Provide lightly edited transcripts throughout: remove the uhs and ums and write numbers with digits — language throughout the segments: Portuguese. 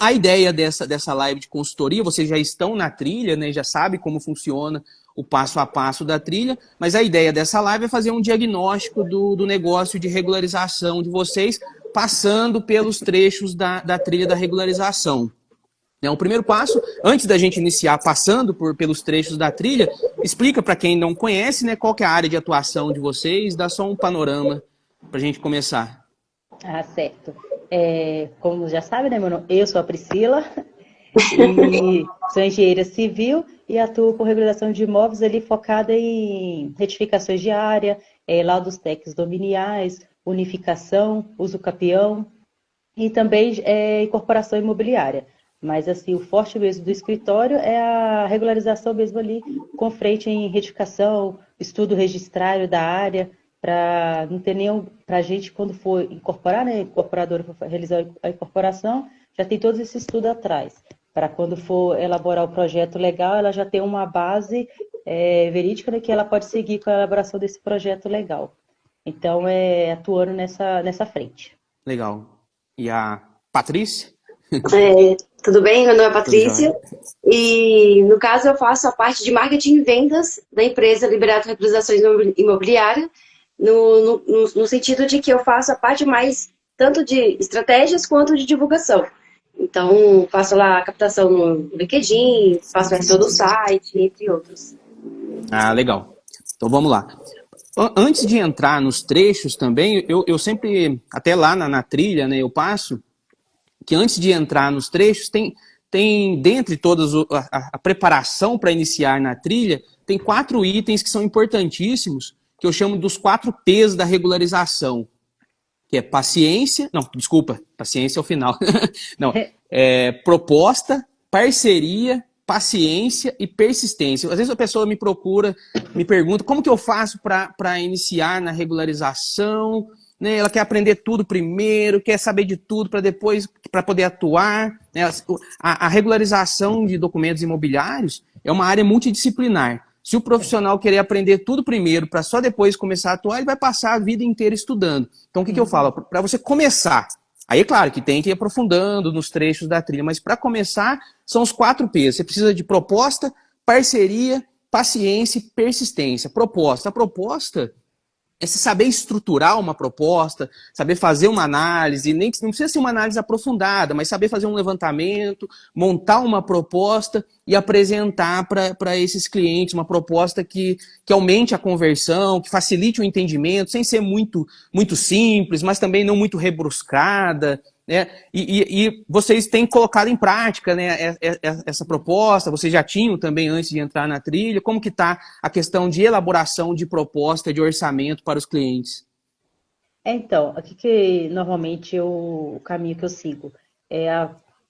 A ideia dessa live de consultoria, vocês já estão na trilha, né? Já sabem como funciona o passo a passo da trilha, mas a ideia dessa live é fazer um diagnóstico do negócio de regularização de vocês, passando pelos trechos da trilha da regularização. O primeiro passo, antes da gente iniciar passando pelos trechos da trilha, explica para quem não conhece, né, qual que é a área de atuação de vocês, dá só um panorama para a gente começar. Ah, certo. Como já sabe, né, meu nome? Eu sou a Priscila e sou engenheira civil e atuo com regularização de imóveis ali focada em retificações de área, laudos técnicos dominiais, unificação, uso capião e também incorporação imobiliária. Mas assim, o forte mesmo do escritório é a regularização mesmo ali, com frente em retificação, estudo registrário da área, para não ter nenhum, para a gente quando for incorporar, né, incorporadora for realizar a incorporação, já tem todo esse estudo atrás, para quando for elaborar o projeto legal, ela já tem uma base verídica, né, que ela pode seguir com a elaboração desse projeto legal. Então, atuando nessa frente. Legal. E a Patrícia? Tudo bem? Meu nome é Tudo jóia. Patrícia e, no caso, eu faço a parte de marketing e vendas da empresa Liberato Regularizações Imobiliárias, no sentido de que eu faço a parte mais tanto de estratégias quanto de divulgação. Então, faço lá a captação no LinkedIn, faço a gestão do site, entre outros. Ah, legal. Então vamos lá. Antes de entrar nos trechos também, eu sempre, até lá na trilha, né, eu passo que antes de entrar nos trechos, tem dentre todas a preparação para iniciar na trilha, tem 4 itens que são importantíssimos, que eu chamo dos 4 P's da regularização, que é paciência, não, desculpa, paciência é o final, não, proposta, parceria, paciência e persistência. Às vezes a pessoa me procura, me pergunta como que eu faço para iniciar na regularização, né? Ela quer aprender tudo primeiro, quer saber de tudo para depois, para poder atuar, né? A regularização de documentos imobiliários é uma área multidisciplinar. Se o profissional querer aprender tudo primeiro para só depois começar a atuar, ele vai passar a vida inteira estudando. Então o que eu falo? Para você começar, aí é claro que tem que ir aprofundando nos trechos da trilha, mas para começar são os 4 P's. Você precisa de proposta, parceria, paciência e persistência. Proposta. A proposta é você saber estruturar uma proposta, saber fazer uma análise, nem não precisa ser uma análise aprofundada, mas saber fazer um levantamento, montar uma proposta e apresentar para esses clientes uma proposta que aumente a conversão, que facilite o entendimento, sem ser muito simples, mas também não muito rebruscada, né? E vocês têm colocado em prática, né, essa proposta, vocês já tinham também antes de entrar na trilha. Como que está a questão de elaboração de proposta, de orçamento para os clientes? Então, aqui que normalmente o caminho que eu sigo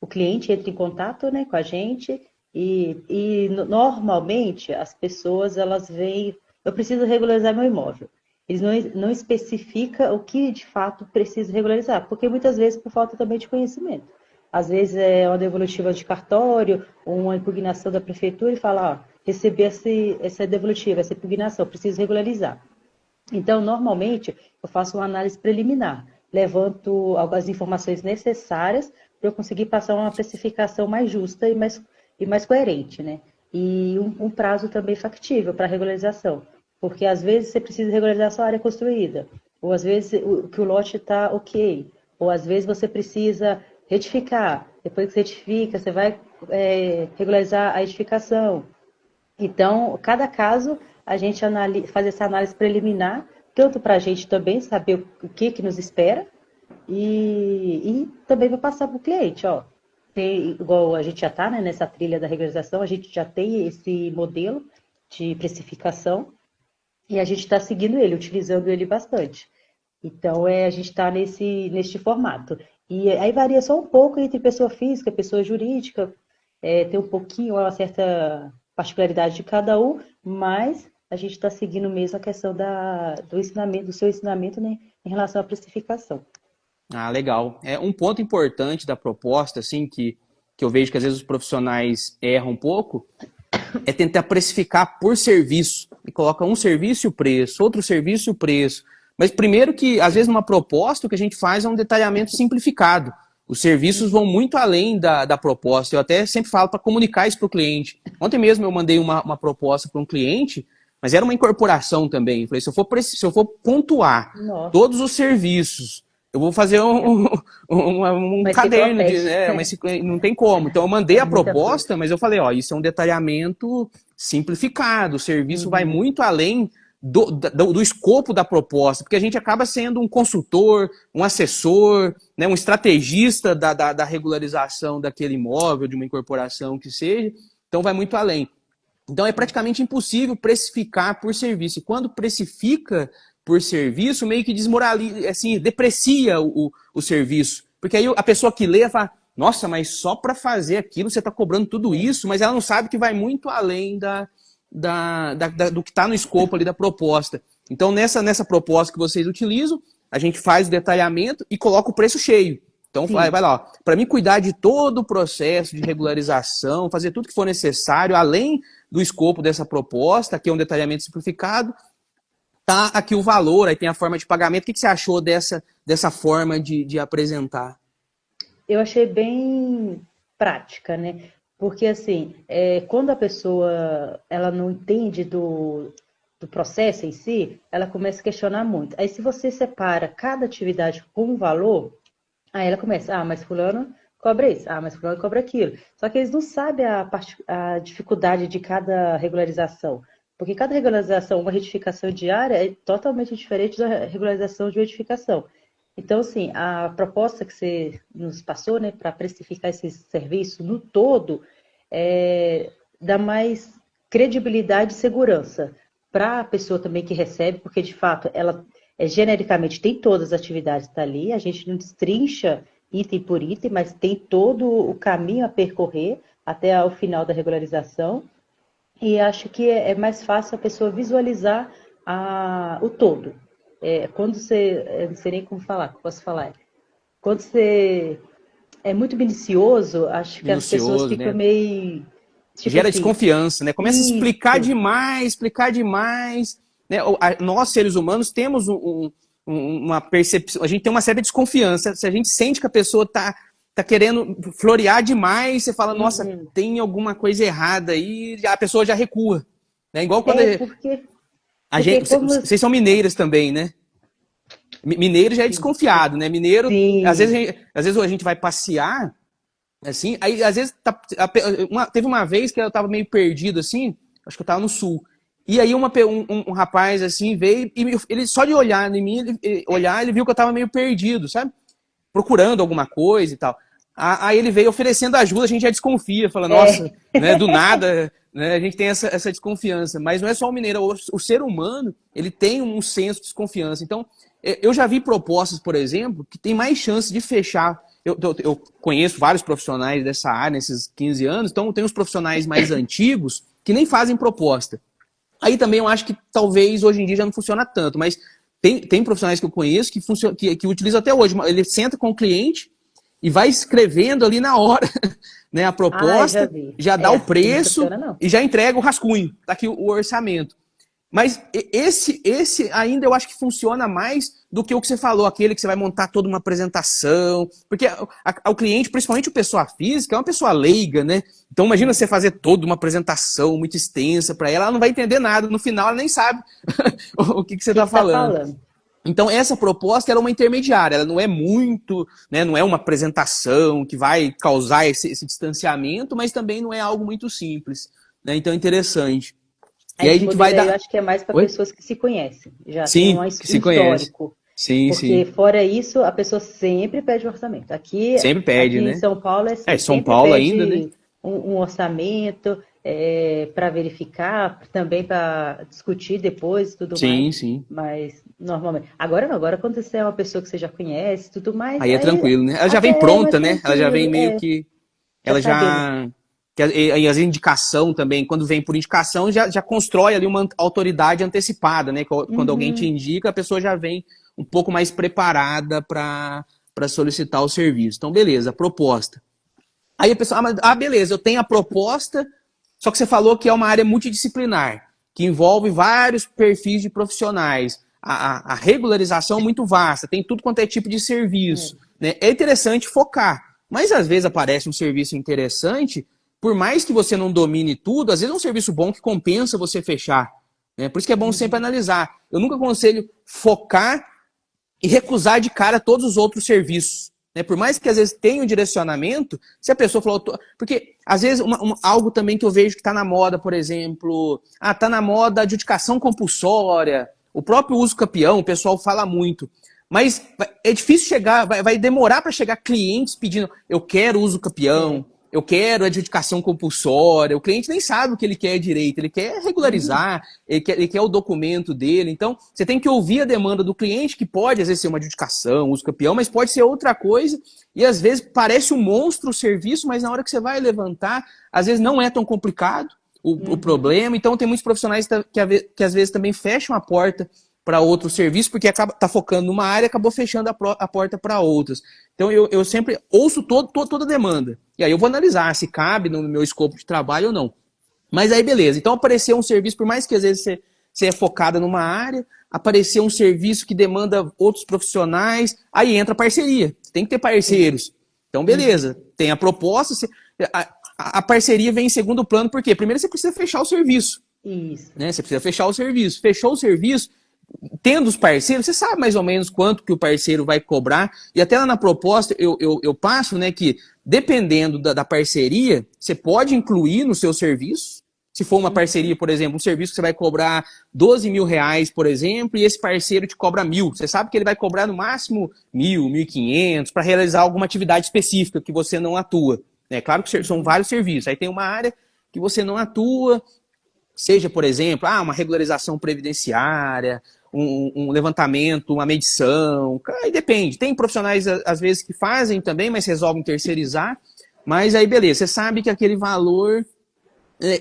o cliente entra em contato, né, com a gente e normalmente as pessoas elas veem, eu preciso regularizar meu imóvel. Eles não especificam o que de fato precisa regularizar, porque muitas vezes por falta também de conhecimento. Às vezes é uma devolutiva de cartório, ou uma impugnação da prefeitura e fala, ó, recebi essa devolutiva, essa impugnação, preciso regularizar. Então, normalmente, eu faço uma análise preliminar, levanto algumas informações necessárias para eu conseguir passar uma precificação mais justa e mais coerente, né? E um prazo também factível para regularização, porque às vezes você precisa regularizar só a área construída, ou às vezes que o lote está ok, ou às vezes você precisa retificar, depois que você retifica, você vai regularizar a edificação. Então, cada caso, a gente faz essa análise preliminar, tanto para a gente também saber o que nos espera, e também para passar para o cliente, ó. Igual a gente já está, né, nessa trilha da regularização, a gente já tem esse modelo de precificação, e a gente está seguindo ele, utilizando ele bastante. Então, a gente está neste formato. E aí varia só um pouco entre pessoa física, pessoa jurídica, tem um pouquinho, uma certa particularidade de cada um, mas a gente está seguindo mesmo a questão do ensinamento, do seu ensinamento, né, em relação à precificação. Ah, legal. Um ponto importante da proposta, assim, que eu vejo que às vezes os profissionais erram um pouco, é tentar precificar por serviço. E coloca um serviço e o preço, outro serviço e o preço. Mas primeiro que, às vezes, numa proposta, o que a gente faz é um detalhamento simplificado. Os serviços vão muito além da proposta. Eu até sempre falo para comunicar isso para o cliente. Ontem mesmo eu mandei uma proposta para um cliente, mas era uma incorporação também. Eu falei, se eu for pontuar todos os serviços, eu vou fazer um caderno, não tem como. Então eu mandei a proposta, mas eu falei, ó, isso é um detalhamento simplificado. O serviço vai muito além do escopo da proposta, porque a gente acaba sendo um consultor, um assessor, né, um estrategista da regularização daquele imóvel, de uma incorporação que seja, então vai muito além. Então é praticamente impossível precificar por serviço, e quando precifica por serviço, meio que desmoraliza, assim, deprecia o serviço, porque aí a pessoa que lê fala, nossa, mas só para fazer aquilo você está cobrando tudo isso, mas ela não sabe que vai muito além do que está no escopo ali da proposta. Então, nessa proposta que vocês utilizam, a gente faz o detalhamento e coloca o preço cheio. Então, vai lá, para mim cuidar de todo o processo de regularização, fazer tudo que for necessário, além do escopo dessa proposta, que é um detalhamento simplificado, tá aqui o valor, aí tem a forma de pagamento. O que você achou dessa forma de apresentar? Eu achei bem prática, né? Porque, assim, quando a pessoa ela não entende do processo em si, ela começa a questionar muito. Aí, se você separa cada atividade com um valor, aí ela começa, mas fulano cobra isso, mas fulano cobra aquilo. Só que eles não sabem a dificuldade de cada regularização. Porque cada regularização, uma retificação diária, é totalmente diferente da regularização de uma edificação. Então, assim, a proposta que você nos passou, né, para precificar esse serviço no todo, dá mais credibilidade e segurança para a pessoa também que recebe, porque, de fato, ela genericamente tem todas as atividades que tá ali, a gente não destrincha item por item, mas tem todo o caminho a percorrer até o final da regularização, e acho que é mais fácil a pessoa visualizar o todo. Quando você, não sei nem como falar, posso falar, quando você é muito minucioso, acho que as pessoas ficam, né, meio... Tipo gera assim, desconfiança, né? Começa a explicar demais, né? Nós, seres humanos, temos uma percepção, a gente tem uma certa desconfiança. Se a gente sente que a pessoa tá querendo florear demais, você fala, nossa, tem alguma coisa errada aí, a pessoa já recua. Né? Igual quando vocês são mineiras também, né? Mineiro já é desconfiado, né? Mineiro, às vezes a gente vai passear, assim, aí às vezes teve uma vez que eu tava meio perdido, assim, acho que eu tava no sul. E aí um rapaz, assim, veio e ele só de olhar em mim, ele viu que eu tava meio perdido, sabe? Procurando alguma coisa e tal. Aí ele veio oferecendo ajuda, a gente já desconfia, fala, nossa, né, do nada, né, a gente tem essa desconfiança. Mas não é só o mineiro, o ser humano, ele tem um senso de desconfiança. Então, eu já vi propostas, por exemplo, que tem mais chance de fechar. Eu conheço vários profissionais dessa área nesses 15 anos, então tem os profissionais mais antigos que nem fazem proposta. Aí também eu acho que talvez hoje em dia já não funciona tanto, mas tem profissionais que eu conheço que utilizam até hoje. Ele senta com o cliente e vai escrevendo ali na hora, né, a proposta, já dá o preço e já entrega o rascunho. Tá aqui o orçamento. Mas esse ainda eu acho que funciona mais do que o que você falou, aquele que você vai montar toda uma apresentação. Porque o cliente, principalmente a pessoa física, é uma pessoa leiga, né? Então imagina você fazer toda uma apresentação muito extensa para ela não vai entender nada. No final ela nem sabe o que você está falando. Então essa proposta era uma intermediária, ela não é muito, né, não é uma apresentação que vai causar esse distanciamento, mas também não é algo muito simples. Né? Então é interessante. E aí a gente vai dar... Eu acho que é mais para pessoas que se conhecem, já tem um histórico. Porque fora isso, a pessoa sempre pede um orçamento. Sempre pede, né? Em São Paulo São Paulo ainda, né? Um orçamento para verificar, também para discutir depois e tudo mais. Sim. Mas normalmente. Agora não, agora quando você é uma pessoa que você já conhece, tudo mais. Aí é tranquilo, né? Ela já vem pronta, né? Ela já vem meio que. Ela já. E as indicação também, quando vem por indicação, já constrói ali uma autoridade antecipada, né? Quando alguém te indica, a pessoa já vem um pouco mais preparada para solicitar o serviço. Então, beleza, proposta. Aí a pessoa, beleza, eu tenho a proposta, só que você falou que é uma área multidisciplinar, que envolve vários perfis de profissionais. A regularização é muito vasta, tem tudo quanto é tipo de serviço. né? É interessante focar, mas às vezes aparece um serviço interessante, por mais que você não domine tudo, às vezes é um serviço bom que compensa você fechar, né? Por isso que é bom sempre analisar. Eu nunca aconselho focar e recusar de cara todos os outros serviços, né? Por mais que às vezes tenha um direcionamento, se a pessoa falou... Porque às vezes algo também que eu vejo que está na moda, por exemplo, está na moda a adjudicação compulsória, o próprio uso campeão, o pessoal fala muito. Mas é difícil chegar, vai demorar para chegar clientes pedindo, eu quero uso campeão, eu quero adjudicação compulsória. O cliente nem sabe o que ele quer direito, ele quer regularizar, ele quer o documento dele. Então, você tem que ouvir a demanda do cliente, que pode, às vezes, ser uma adjudicação, uso campeão, mas pode ser outra coisa. E, às vezes, parece um monstro o serviço, mas na hora que você vai levantar, às vezes não é tão complicado o problema. Então, tem muitos profissionais que às vezes, também fecham a porta para outro serviço, porque tá focando numa área e acabou fechando a porta para outras. Então, eu sempre ouço toda a demanda. E aí eu vou analisar se cabe no meu escopo de trabalho ou não. Mas aí, beleza. Então, apareceu um serviço, por mais que às vezes você é focada numa área, apareceu um serviço que demanda outros profissionais, aí entra parceria. Você tem que ter parceiros. Então, beleza. Tem a proposta, a parceria vem em segundo plano, por quê? Primeiro você precisa fechar o serviço. Isso. Né? Você precisa fechar o serviço. Fechou o serviço, tendo os parceiros, você sabe mais ou menos quanto que o parceiro vai cobrar, e até lá na proposta eu passo, né, que dependendo da parceria, você pode incluir no seu serviço, se for uma parceria, por exemplo, um serviço que você vai cobrar 12 mil reais, por exemplo, e esse parceiro te cobra 1.000, você sabe que ele vai cobrar no máximo 1.000, 1.500, para realizar alguma atividade específica que você não atua. É claro que são vários serviços, aí tem uma área que você não atua, seja, por exemplo, uma regularização previdenciária, um levantamento, uma medição, aí depende. Tem profissionais, às vezes, que fazem também, mas resolvem terceirizar, mas aí beleza, você sabe que aquele valor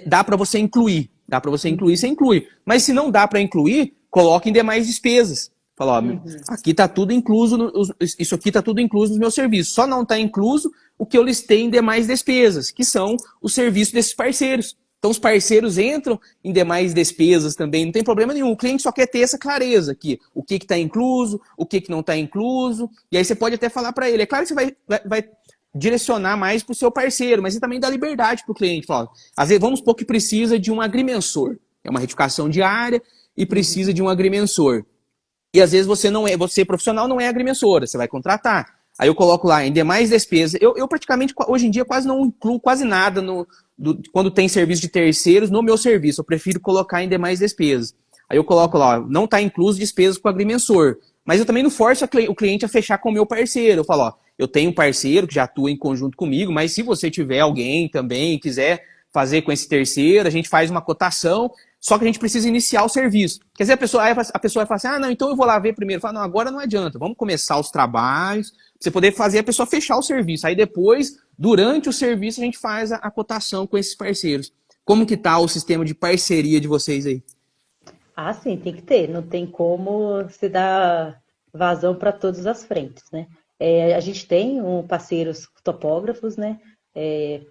dá para você incluir, você inclui. Mas se não dá para incluir, coloque em demais despesas. Fala, aqui está tudo incluso, isso aqui está tudo incluso nos meus serviços, só não está incluso o que eu listei em demais despesas, que são os serviços desses parceiros. Então, os parceiros entram em demais despesas também, não tem problema nenhum. O cliente só quer ter essa clareza aqui. O que está incluso, o que não está incluso. E aí você pode até falar para ele. É claro que você vai direcionar mais para o seu parceiro, mas você também dá liberdade para o cliente. Fala, às vezes, vamos supor que precisa de um agrimensor. É uma retificação diária e precisa de um agrimensor. E às vezes você profissional não é agrimensora, você vai contratar. Aí eu coloco lá em demais despesas. Eu praticamente, hoje em dia, quase não incluo quase nada quando tem serviço de terceiros no meu serviço. Eu prefiro colocar em demais despesas. Aí eu coloco lá, não está incluso despesas com o agrimensor. Mas eu também não forço o cliente a fechar com o meu parceiro. Eu falo, eu tenho um parceiro que já atua em conjunto comigo, mas se você tiver alguém também, quiser fazer com esse terceiro, a gente faz uma cotação, só que a gente precisa iniciar o serviço. Quer dizer, a pessoa vai falar assim, não, então eu vou lá ver primeiro. Fala, não, agora não adianta, vamos começar os trabalhos, pra você poder fazer a pessoa fechar o serviço. Aí depois, durante o serviço, a gente faz a cotação com esses parceiros. Como que tá o sistema de parceria de vocês aí? Sim, tem que ter. Não tem como se dar vazão para todas as frentes, né? A gente tem parceiros topógrafos, né?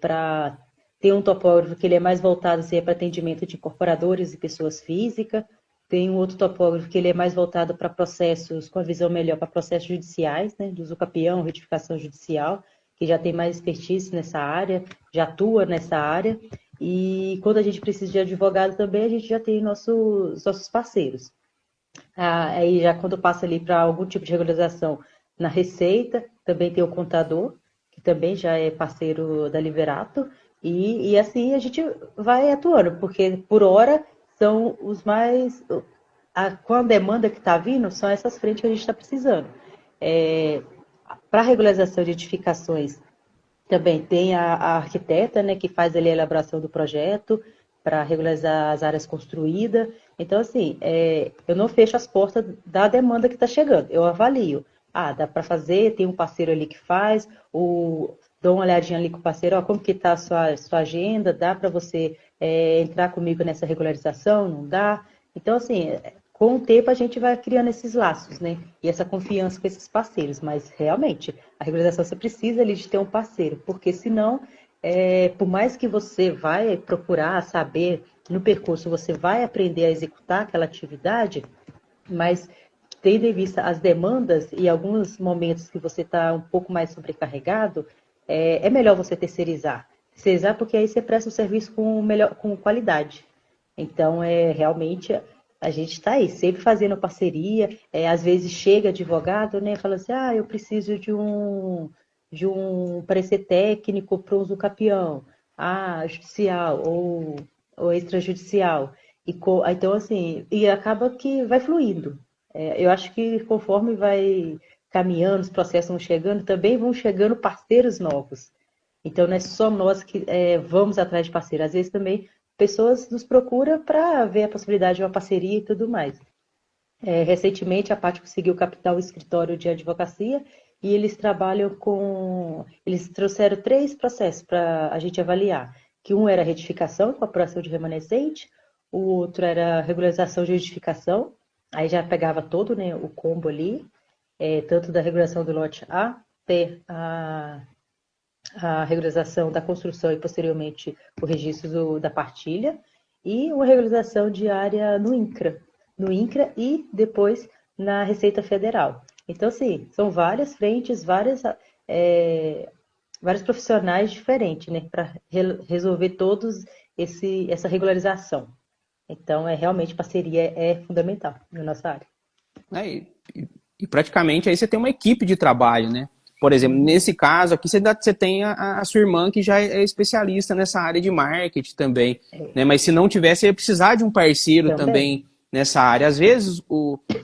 Para ter um topógrafo que ele é mais voltado assim, para atendimento de incorporadores e pessoas físicas. Tem um outro topógrafo que ele é mais voltado para processos, com a visão melhor para processos judiciais, né? De uso capião, retificação judicial, que já tem mais expertise nessa área, já atua nessa área. E quando a gente precisa de advogado também, a gente já tem nossos parceiros. Aí já quando passa ali para algum tipo de regularização na Receita, também tem o contador, que também já é parceiro da Liberato, e assim a gente vai atuando, porque por hora são os mais... com a demanda que está vindo, são essas frentes que a gente está precisando. Para a regularização de edificações, também tem a arquiteta, né, que faz ali a elaboração do projeto para regularizar as áreas construídas. Então, assim, eu não fecho as portas da demanda que está chegando. Eu avalio. Dá para fazer, tem um parceiro ali que faz, dou uma olhadinha ali com o parceiro, como que está a sua agenda, dá para você entrar comigo nessa regularização, não dá? Então, assim, com o tempo a gente vai criando esses laços, né? E essa confiança com esses parceiros. Mas, realmente, a regularização você precisa ali de ter um parceiro, porque senão, por mais que você vai procurar saber, no percurso você vai aprender a executar aquela atividade, mas tendo em vista as demandas e alguns momentos que você está um pouco mais sobrecarregado, é melhor você terceirizar. Terceirizar porque aí você presta o serviço com qualidade. Então, realmente, a gente está aí, sempre fazendo parceria. Às vezes chega advogado, né, fala assim, eu preciso de um parecer técnico para uso capião, judicial ou extrajudicial. Então, assim, e acaba que vai fluindo. Eu acho que conforme vai caminhando, os processos vão chegando, também vão chegando parceiros novos. Então, não é só nós que vamos atrás de parceiros. Às vezes também pessoas nos procuram para ver a possibilidade de uma parceria e tudo mais. Recentemente, a Paty conseguiu captar o escritório de advocacia e eles trabalham com... Eles trouxeram 3 processos para a gente avaliar. Que um era retificação com apuração de remanescente, o outro era regularização de edificação, aí já pegava todo, né, o combo ali, tanto da regulação do lote A até a regularização da construção e, posteriormente, o registro da partilha, e uma regularização diária no INCRA e depois na Receita Federal. Então, assim, são várias frentes, vários profissionais diferentes, né, para resolver todos essa regularização. Então, realmente, parceria é fundamental na nossa área. E praticamente aí você tem uma equipe de trabalho, né? Por exemplo, nesse caso aqui, você tem a sua irmã que já é especialista nessa área de marketing também, né? Mas se não tivesse, você ia precisar de um parceiro também nessa área. Às vezes,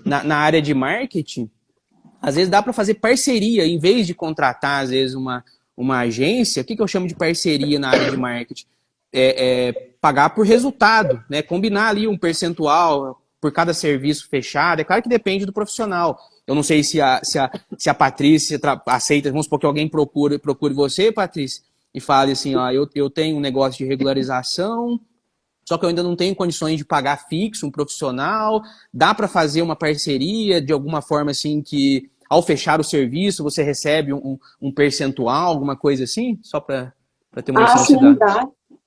na área de marketing, às vezes dá para fazer parceria, em vez de contratar, às vezes, uma agência. O que eu chamo de parceria na área de marketing? Pagar por resultado, né? Combinar ali um percentual por cada serviço fechado. É claro que depende do profissional. Eu não sei se a Patrícia aceita, vamos supor que alguém procure você, Patrícia, e fale assim, eu tenho um negócio de regularização, só que eu ainda não tenho condições de pagar fixo um profissional, dá para fazer uma parceria de alguma forma assim que ao fechar o serviço você recebe um percentual, alguma coisa assim, só para ter uma noção sim,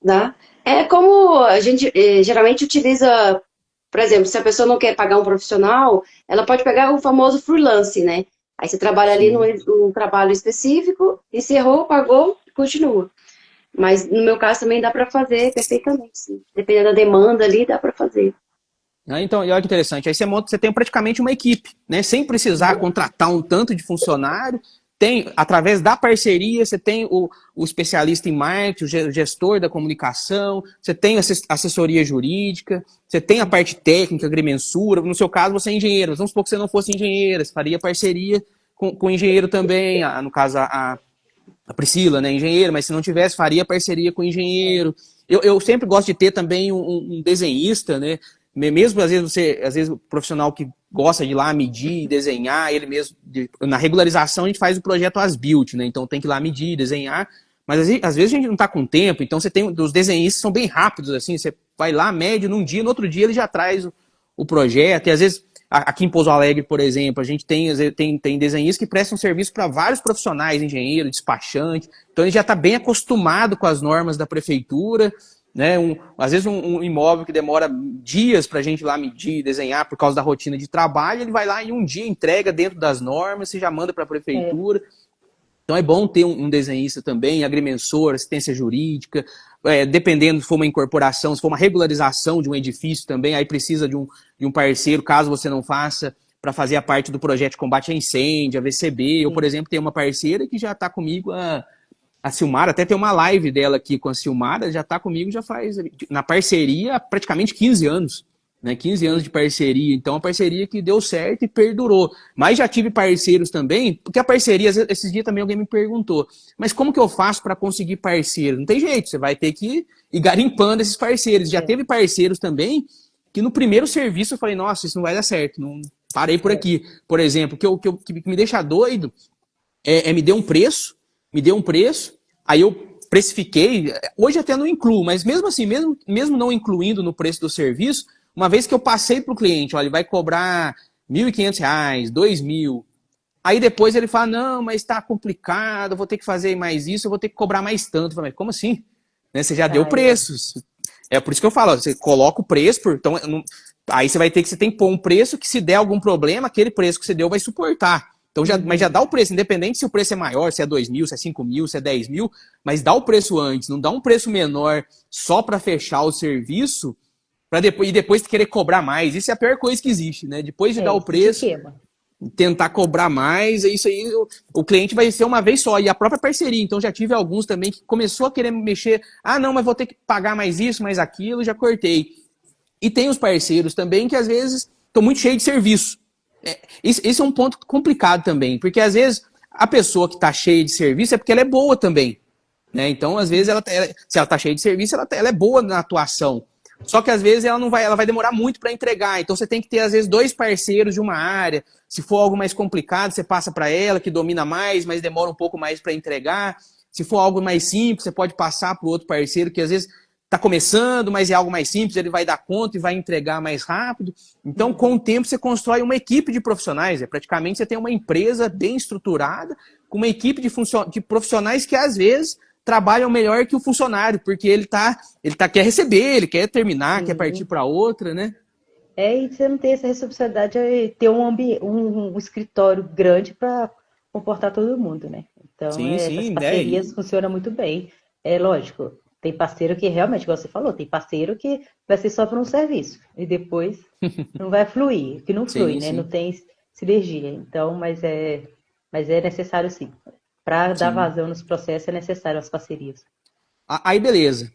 dá. É como a gente geralmente utiliza. Por exemplo, se a pessoa não quer pagar um profissional, ela pode pegar o famoso freelance, né? Aí você trabalha ali num trabalho específico, encerrou, pagou, continua. Mas no meu caso também dá para fazer perfeitamente, sim. Dependendo da demanda ali, dá para fazer. Então, olha que interessante. Aí você tem praticamente uma equipe, né? Sem precisar contratar um tanto de funcionário. Através da parceria, você tem o especialista em marketing, o gestor da comunicação, você tem assessoria jurídica, você tem a parte técnica, agrimensura. No seu caso, você é engenheiro. Mas vamos supor que você não fosse engenheiro, você faria parceria com o engenheiro também. No caso, a Priscila, né, engenheiro, mas se não tivesse, faria parceria com o engenheiro. Eu sempre gosto de ter também um desenhista, né? Mesmo às vezes o profissional que gosta de ir lá medir, desenhar, ele mesmo, na regularização a gente faz o projeto as-built, né? Então tem que ir lá medir, desenhar, mas às vezes a gente não está com tempo, então você tem, os desenhistas são bem rápidos, assim, você vai lá, mede num dia, no outro dia ele já traz o projeto, e às vezes, aqui em Pouso Alegre, por exemplo, a gente tem desenhistas que prestam serviço para vários profissionais, engenheiro, despachante, então ele já está bem acostumado com as normas da prefeitura, né? Às vezes um imóvel que demora dias para a gente ir lá medir, desenhar por causa da rotina de trabalho, ele vai lá e um dia entrega dentro das normas, você já manda para a prefeitura. Então é bom ter um desenhista também, agrimensor, assistência jurídica, dependendo se for uma incorporação, se for uma regularização de um edifício também, aí precisa de um parceiro, caso você não faça, para fazer a parte do projeto de combate a incêndio, a VCB. Eu, por exemplo, tenho uma parceira que já está comigo a Silmara, até tem uma live dela aqui com a Silmara, já está comigo, já faz, na parceria, praticamente 15 anos. Né? 15 anos de parceria. Então, uma parceria que deu certo e perdurou. Mas já tive parceiros também, porque a parceria, esses dias também alguém me perguntou, mas como que eu faço para conseguir parceiro? Não tem jeito, você vai ter que ir garimpando esses parceiros. Já teve parceiros também que no primeiro serviço eu falei, nossa, isso não vai dar certo, não parei por aqui. Por exemplo, o que me deixa doido me deu um preço, aí eu precifiquei, hoje até não incluo, mas mesmo assim, mesmo não incluindo no preço do serviço, uma vez que eu passei para o cliente, olha, ele vai cobrar R$1.500, R$2.000, aí depois ele fala, não, mas está complicado, eu vou ter que fazer mais isso, eu vou ter que cobrar mais tanto. Eu falei, como assim? Né, você já deu preços. É por isso que eu falo, você coloca o preço, então Aí você tem que pôr um preço que, se der algum problema, aquele preço que você deu vai suportar. Então mas já dá o preço, independente se o preço é maior, se é 2 mil, se é 5 mil, se é 10 mil, mas dá o preço antes, não dá um preço menor só para fechar o serviço, e depois querer cobrar mais. Isso é a pior coisa que existe, né? Depois de dar o preço, tentar cobrar mais, é isso aí, o cliente vai ser uma vez só, e a própria parceria. Então já tive alguns também que começou a querer mexer, não, mas vou ter que pagar mais isso, mais aquilo, já cortei. E tem os parceiros também que às vezes estão muito cheios de serviço. Esse é um ponto complicado também, porque às vezes a pessoa que está cheia de serviço é porque ela é boa também, né? Então, às vezes, se ela está cheia de serviço, ela é boa na atuação. Só que às vezes ela vai demorar muito para entregar. Então você tem que ter, às vezes, 2 parceiros de uma área. Se for algo mais complicado, você passa para ela, que domina mais, mas demora um pouco mais para entregar. Se for algo mais simples, você pode passar para o outro parceiro, que às vezes está começando, mas é algo mais simples, ele vai dar conta e vai entregar mais rápido. Então, com o tempo, você constrói uma equipe de profissionais. Praticamente você tem uma empresa bem estruturada, com uma equipe de profissionais que, às vezes, trabalham melhor que o funcionário, porque ele quer receber, ele quer terminar, quer partir para outra, né? E você não tem essa responsabilidade de ter um escritório grande para comportar todo mundo, né? Então, essas parcerias funcionam muito bem. É lógico, tem parceiro que realmente, igual você falou, tem parceiro que vai ser só para um serviço, e depois não vai fluir, que não flui, né? Não tem sinergia. Então, mas é necessário sim. Para dar vazão nos processos é necessário as parcerias. Aí beleza,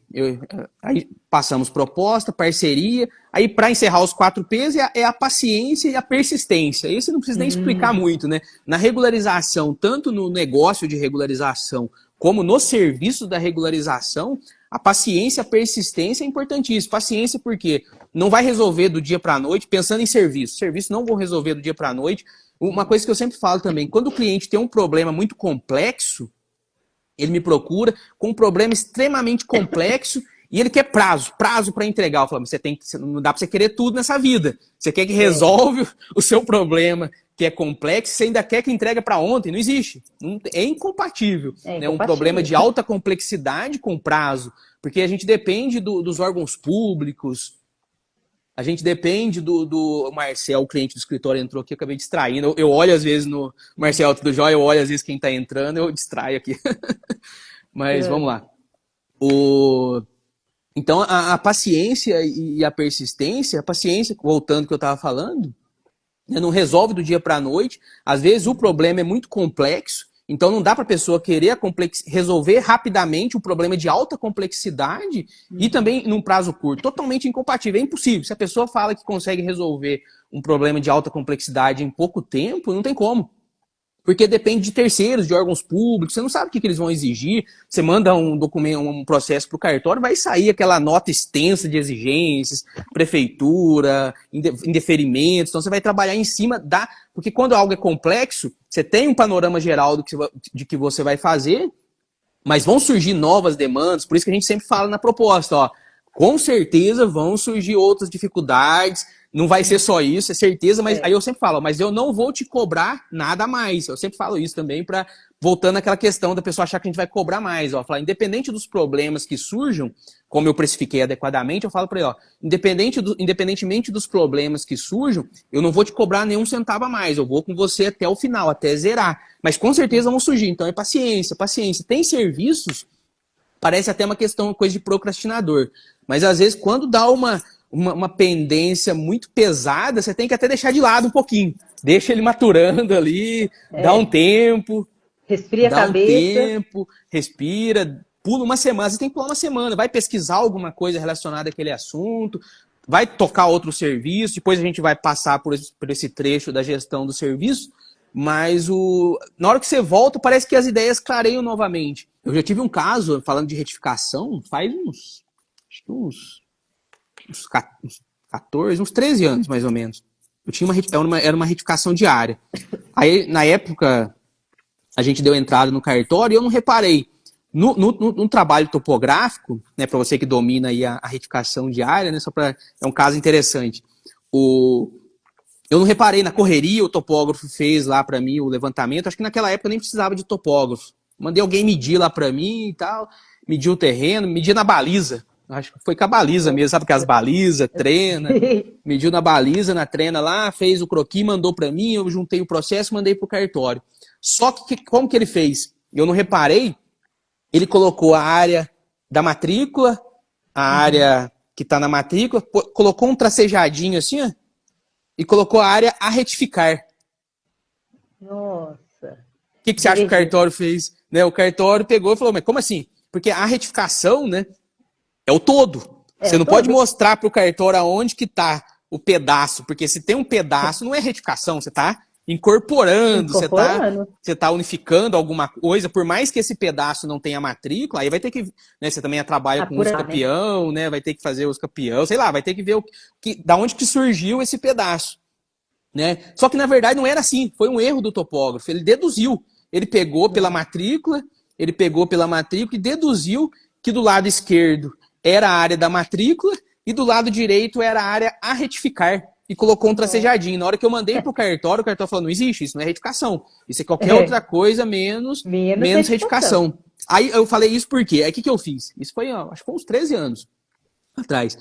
aí passamos proposta, parceria, aí para encerrar os 4 P's é a paciência e a persistência. Isso não precisa nem explicar muito, né? Na regularização, tanto no negócio de regularização como no serviço da regularização, a paciência e a persistência é importantíssima. Paciência porque não vai resolver do dia para a noite, pensando em serviço. Serviço não vão resolver do dia para a noite. Uma coisa que eu sempre falo também, quando o cliente tem um problema muito complexo, ele me procura com um problema extremamente complexo e ele quer prazo para entregar. Eu falo, não dá para você querer tudo nessa vida. Você quer que resolve o seu problema, que é complexo, você ainda quer que entrega para ontem. Não existe. É incompatível. É um problema de alta complexidade com prazo, porque a gente depende dos órgãos públicos, a gente depende do Marcel, o cliente do escritório entrou aqui, eu acabei distraindo. Eu olho às vezes no Marcel, tudo jóia? Eu olho às vezes quem está entrando, eu distraio aqui. Mas vamos lá. Então, a paciência e a persistência, a paciência, voltando ao que eu estava falando, não resolve do dia para a noite. Às vezes o problema é muito complexo, então não dá para a pessoa querer resolver rapidamente um problema de alta complexidade e também num prazo curto. Totalmente incompatível, é impossível. Se a pessoa fala que consegue resolver um problema de alta complexidade em pouco tempo, não tem como. Porque depende de terceiros, de órgãos públicos, você não sabe o que eles vão exigir. Você manda um documento, um processo para o cartório, vai sair aquela nota extensa de exigências, prefeitura, indeferimentos. Então você vai trabalhar em cima da... Porque quando algo é complexo, você tem um panorama geral de que você vai fazer, mas vão surgir novas demandas, por isso que a gente sempre fala na proposta, com certeza vão surgir outras dificuldades, não vai ser só isso, é certeza, mas aí eu sempre falo, mas eu não vou te cobrar nada a mais. Eu sempre falo isso também, voltando àquela questão da pessoa achar que a gente vai cobrar mais. Falar, independente dos problemas que surjam, como eu precifiquei adequadamente, eu falo para ele, independentemente dos problemas que surjam, eu não vou te cobrar nenhum centavo a mais, eu vou com você até o final, até zerar. Mas com certeza vão surgir, então é paciência. Tem serviços, parece até uma coisa de procrastinador, mas às vezes quando dá uma pendência muito pesada, você tem que até deixar de lado um pouquinho. Deixa ele maturando ali, dá um tempo. Respira a cabeça. Respira, pula uma semana. Você tem que pular uma semana, vai pesquisar alguma coisa relacionada àquele assunto, vai tocar outro serviço, depois a gente vai passar por esse trecho da gestão do serviço, mas na hora que você volta, parece que as ideias clareiam novamente. Eu já tive um caso, falando de retificação, faz uns 14, uns 13 anos, mais ou menos. Eu tinha era uma retificação diária. Aí, na época, a gente deu entrada no cartório e eu não reparei. No trabalho topográfico, né, para você que domina aí a retificação diária, né, é um caso interessante. Eu não reparei na correria, o topógrafo fez lá para mim o levantamento. Acho que naquela época eu nem precisava de topógrafo. Mandei alguém medir lá para mim e tal, medir o terreno, medir na baliza. Acho que foi com a baliza mesmo, sabe? Com as balizas, trena. Mediu na baliza, na trena lá, fez o croquis, mandou para mim, eu juntei o processo, mandei pro cartório. Só que como que ele fez? Eu não reparei, ele colocou a área da matrícula, a área que está na matrícula, colocou um tracejadinho assim, ó, e colocou a área a retificar. Nossa. O que você acha que o cartório fez? Né, o cartório pegou e falou, mas como assim? Porque a retificação, né, é o todo. Você não pode mostrar para o cartório aonde que está o pedaço, porque se tem um pedaço, não é retificação, você está incorporando, você tá unificando alguma coisa, por mais que esse pedaço não tenha matrícula, aí vai ter que, né, você também trabalha com os campeão, né, vai ter que fazer os campeão, sei lá, vai ter que ver da onde que surgiu esse pedaço, né? Só que na verdade não era assim, foi um erro do topógrafo, ele deduziu, ele pegou pela matrícula e deduziu que do lado esquerdo era a área da matrícula e do lado direito era a área a retificar. E colocou um tracejadinho. Na hora que eu mandei pro cartório, o cartório falou, não existe, isso não é retificação. Isso é qualquer outra coisa menos retificação. Aí eu falei isso por quê? Aí o que eu fiz? Isso foi, acho que foi uns 13 anos atrás.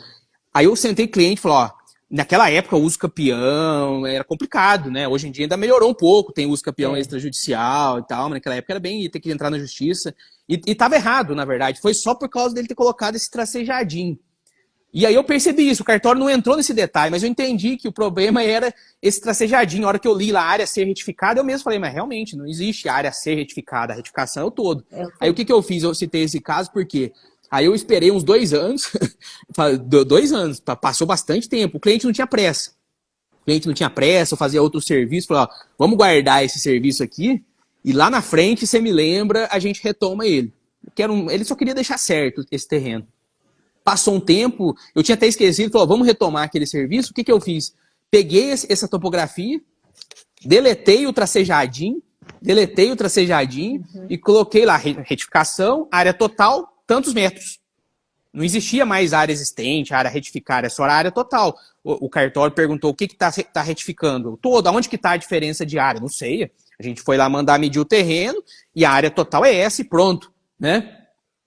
Aí eu sentei cliente e falei, ó, naquela época o uso campeão era complicado, né? Hoje em dia ainda melhorou um pouco, tem uso campeão extrajudicial e tal, mas naquela época era bem, ia ter que entrar na justiça. E tava errado, na verdade. Foi só por causa dele ter colocado esse tracejadinho. E aí eu percebi isso, o cartório não entrou nesse detalhe, mas eu entendi que o problema era esse tracejadinho. A hora que eu li lá a área a ser retificada, eu mesmo falei, mas realmente não existe área a ser retificada, a retificação é o todo. Aí o que eu fiz? Eu citei esse caso porque aí eu esperei uns 2 anos, 2 anos, passou bastante tempo, o cliente não tinha pressa. Eu fazia outro serviço, falei, ó, vamos guardar esse serviço aqui e lá na frente, você me lembra, a gente retoma ele. Ele só queria deixar certo esse terreno. Passou um tempo, eu tinha até esquecido, falou, vamos retomar aquele serviço. O que eu fiz? Peguei essa topografia, deletei o tracejadinho e coloquei lá retificação, área total, tantos metros. Não existia mais área existente, área retificada, é só a área total. O cartório perguntou o que está retificando. Todo, aonde que está a diferença de área? Não sei. A gente foi lá mandar medir o terreno e a área total é essa e pronto, né?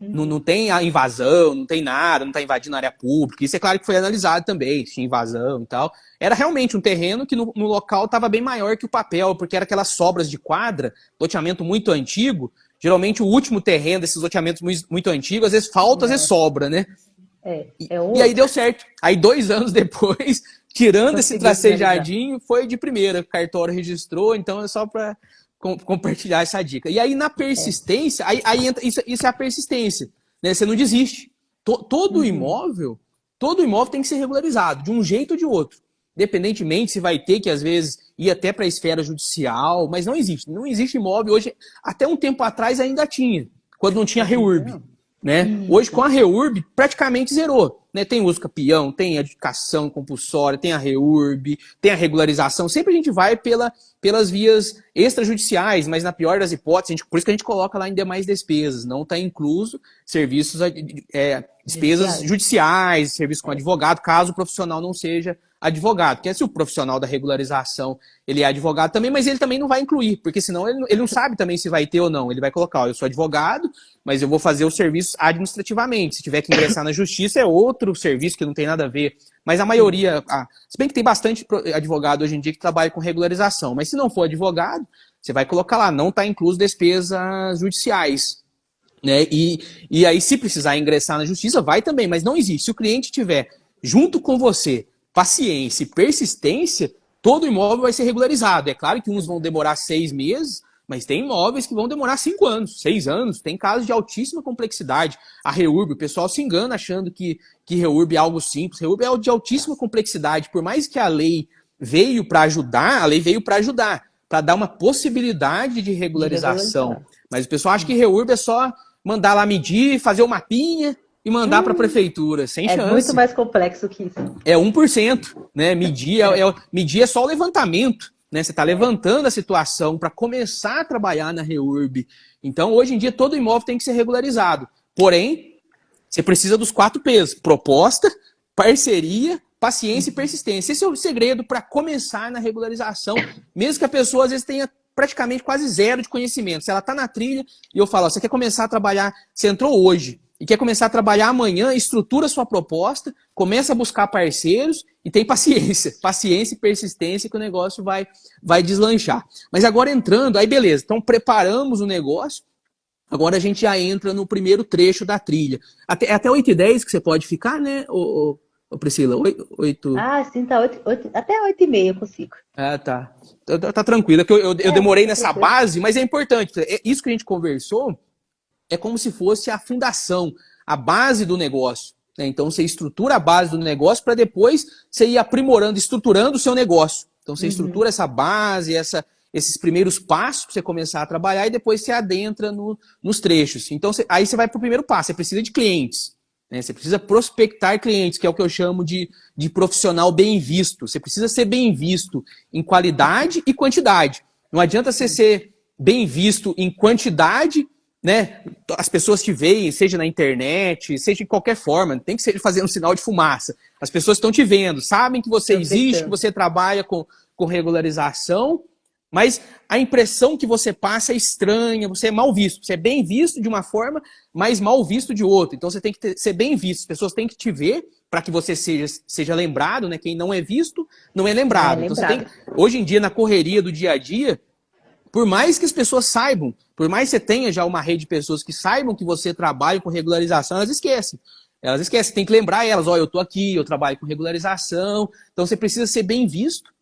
Não tem a invasão, não tem nada, não está invadindo a área pública. Isso é claro que foi analisado também, tinha invasão e tal. Era realmente um terreno que no local estava bem maior que o papel, porque era aquelas sobras de quadra, loteamento muito antigo. Geralmente o último terreno desses loteamentos muito antigos, às vezes falta, às vezes sobra, né? E aí deu certo. Aí 2 anos depois, tirando esse tracejadinho, foi de primeira. O cartório registrou, então é só para compartilhar essa dica. E aí na persistência, aí entra, isso é a persistência, né? Você não desiste. Todo imóvel tem que ser regularizado, de um jeito ou de outro. Independentemente se vai ter que, às vezes, ir até para a esfera judicial, mas não existe imóvel. Hoje, até um tempo atrás ainda tinha, quando não tinha REURB. Né? Hoje, com a REURB, praticamente zerou. Né? Tem uso campeão, tem adjudicação compulsória, tem a REURB, tem a regularização. Sempre a gente vai pelas vias extrajudiciais, mas na pior das hipóteses, por isso que a gente coloca lá em demais despesas. Não está incluso serviços, despesas judiciais, serviço com advogado, caso o profissional não seja advogado. Porque se o profissional da regularização ele é advogado também, mas ele também não vai incluir, porque senão ele não sabe também se vai ter ou não. Ele vai colocar, ó, eu sou advogado, mas eu vou fazer o serviço administrativamente. Se tiver que ingressar na justiça, é outro serviço que não tem nada a ver. Mas a maioria, se bem que tem bastante advogado hoje em dia que trabalha com regularização, mas se não for advogado, você vai colocar lá, não está incluso despesas judiciais. Né? E aí, se precisar ingressar na justiça, vai também, mas não existe. Se o cliente tiver junto com você paciência e persistência, todo imóvel vai ser regularizado. É claro que uns vão demorar 6 meses, mas tem imóveis que vão demorar 5 anos, 6 anos. Tem casos de altíssima complexidade. A REURB, o pessoal se engana achando que REURB é algo simples. REURB é de altíssima complexidade. Por mais que a lei veio para ajudar, para dar uma possibilidade de regularização. Mas o pessoal acha que REURB é só mandar lá medir, fazer o mapinha e mandar para a prefeitura, sem chance. É muito mais complexo que isso. É 1%, né? Medir é só o levantamento, né? Você está levantando a situação para começar a trabalhar na REURB. Então, hoje em dia, todo imóvel tem que ser regularizado. Porém, você precisa dos 4 P's: proposta, parceria, paciência e persistência. Esse é o segredo para começar na regularização, mesmo que a pessoa, às vezes, tenha praticamente quase zero de conhecimento. Se ela está na trilha e eu falo, ó, você quer começar a trabalhar, você entrou hoje, e quer começar a trabalhar amanhã, estrutura sua proposta, começa a buscar parceiros e tem paciência. Paciência e persistência que o negócio vai deslanchar. Mas agora entrando, aí beleza, então preparamos o negócio, agora a gente já entra no primeiro trecho da trilha. Até 8h10 que você pode ficar, né, ô Priscila? 8... Ah, sim, tá até 8h30 eu consigo. Ah, tá. Tá tranquilo, é que eu demorei nessa base, mas é importante. Isso que a gente conversou é como se fosse a fundação, a base do negócio. Né? Então você estrutura a base do negócio para depois você ir aprimorando, estruturando o seu negócio. Então você estrutura essa base, esses primeiros passos para você começar a trabalhar e depois você adentra nos trechos. Então aí você vai para o primeiro passo, você precisa de clientes. Né? Você precisa prospectar clientes, que é o que eu chamo de profissional bem visto. Você precisa ser bem visto em qualidade e quantidade. Não adianta você ser bem visto em quantidade, né? As pessoas te veem, seja na internet, seja de qualquer forma, tem que ser fazendo sinal de fumaça. As pessoas estão te vendo, sabem que você existe, que você trabalha com regularização, mas a impressão que você passa é estranha, você é mal visto. Você é bem visto de uma forma, mas mal visto de outra. Então você tem que ser bem visto. As pessoas têm que te ver para que você seja lembrado, né? Quem não é visto, não é lembrado. Então, hoje em dia, na correria do dia a dia, por mais que as pessoas saibam, por mais que você tenha já uma rede de pessoas que saibam que você trabalha com regularização, elas esquecem. Elas esquecem, tem que lembrar elas, eu tô aqui, eu trabalho com regularização. Então você precisa ser bem visto,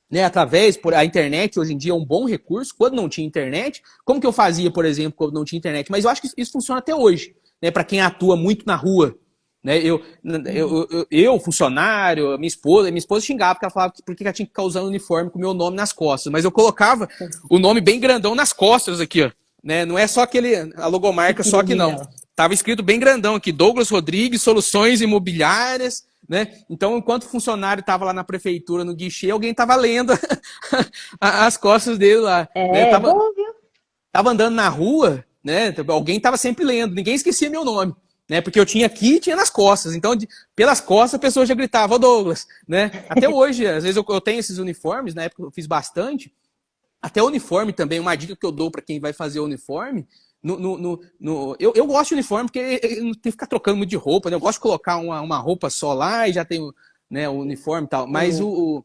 né? Através, a internet hoje em dia é um bom recurso. Quando não tinha internet, como que eu fazia, por exemplo, quando não tinha internet? Mas eu acho que isso funciona até hoje, né? Para quem atua muito na rua. Né? Eu, funcionário, minha esposa xingava porque ela falava que por que ela tinha que ficar usando uniforme com o meu nome nas costas, mas eu colocava o nome bem grandão nas costas aqui, ó, né? Não é só a logomarca, só que não. Tava escrito bem grandão aqui, Douglas Rodrigues, Soluções Imobiliárias, né? Então, enquanto o funcionário tava lá na prefeitura, no guichê, alguém tava lendo as costas dele lá. Né? Tava andando na rua, né? Alguém tava sempre lendo, ninguém esquecia meu nome. Né, porque eu tinha aqui e tinha nas costas. Então, pelas costas, a pessoa já gritava, ô Douglas. Né? Até hoje, às vezes eu tenho esses uniformes, na época eu fiz bastante. Até o uniforme também, uma dica que eu dou para quem vai fazer o uniforme. Eu gosto de uniforme porque eu não tenho que ficar trocando muito de roupa. Né? Eu gosto de colocar uma roupa só lá e já tenho, né, o uniforme e tal. Mas o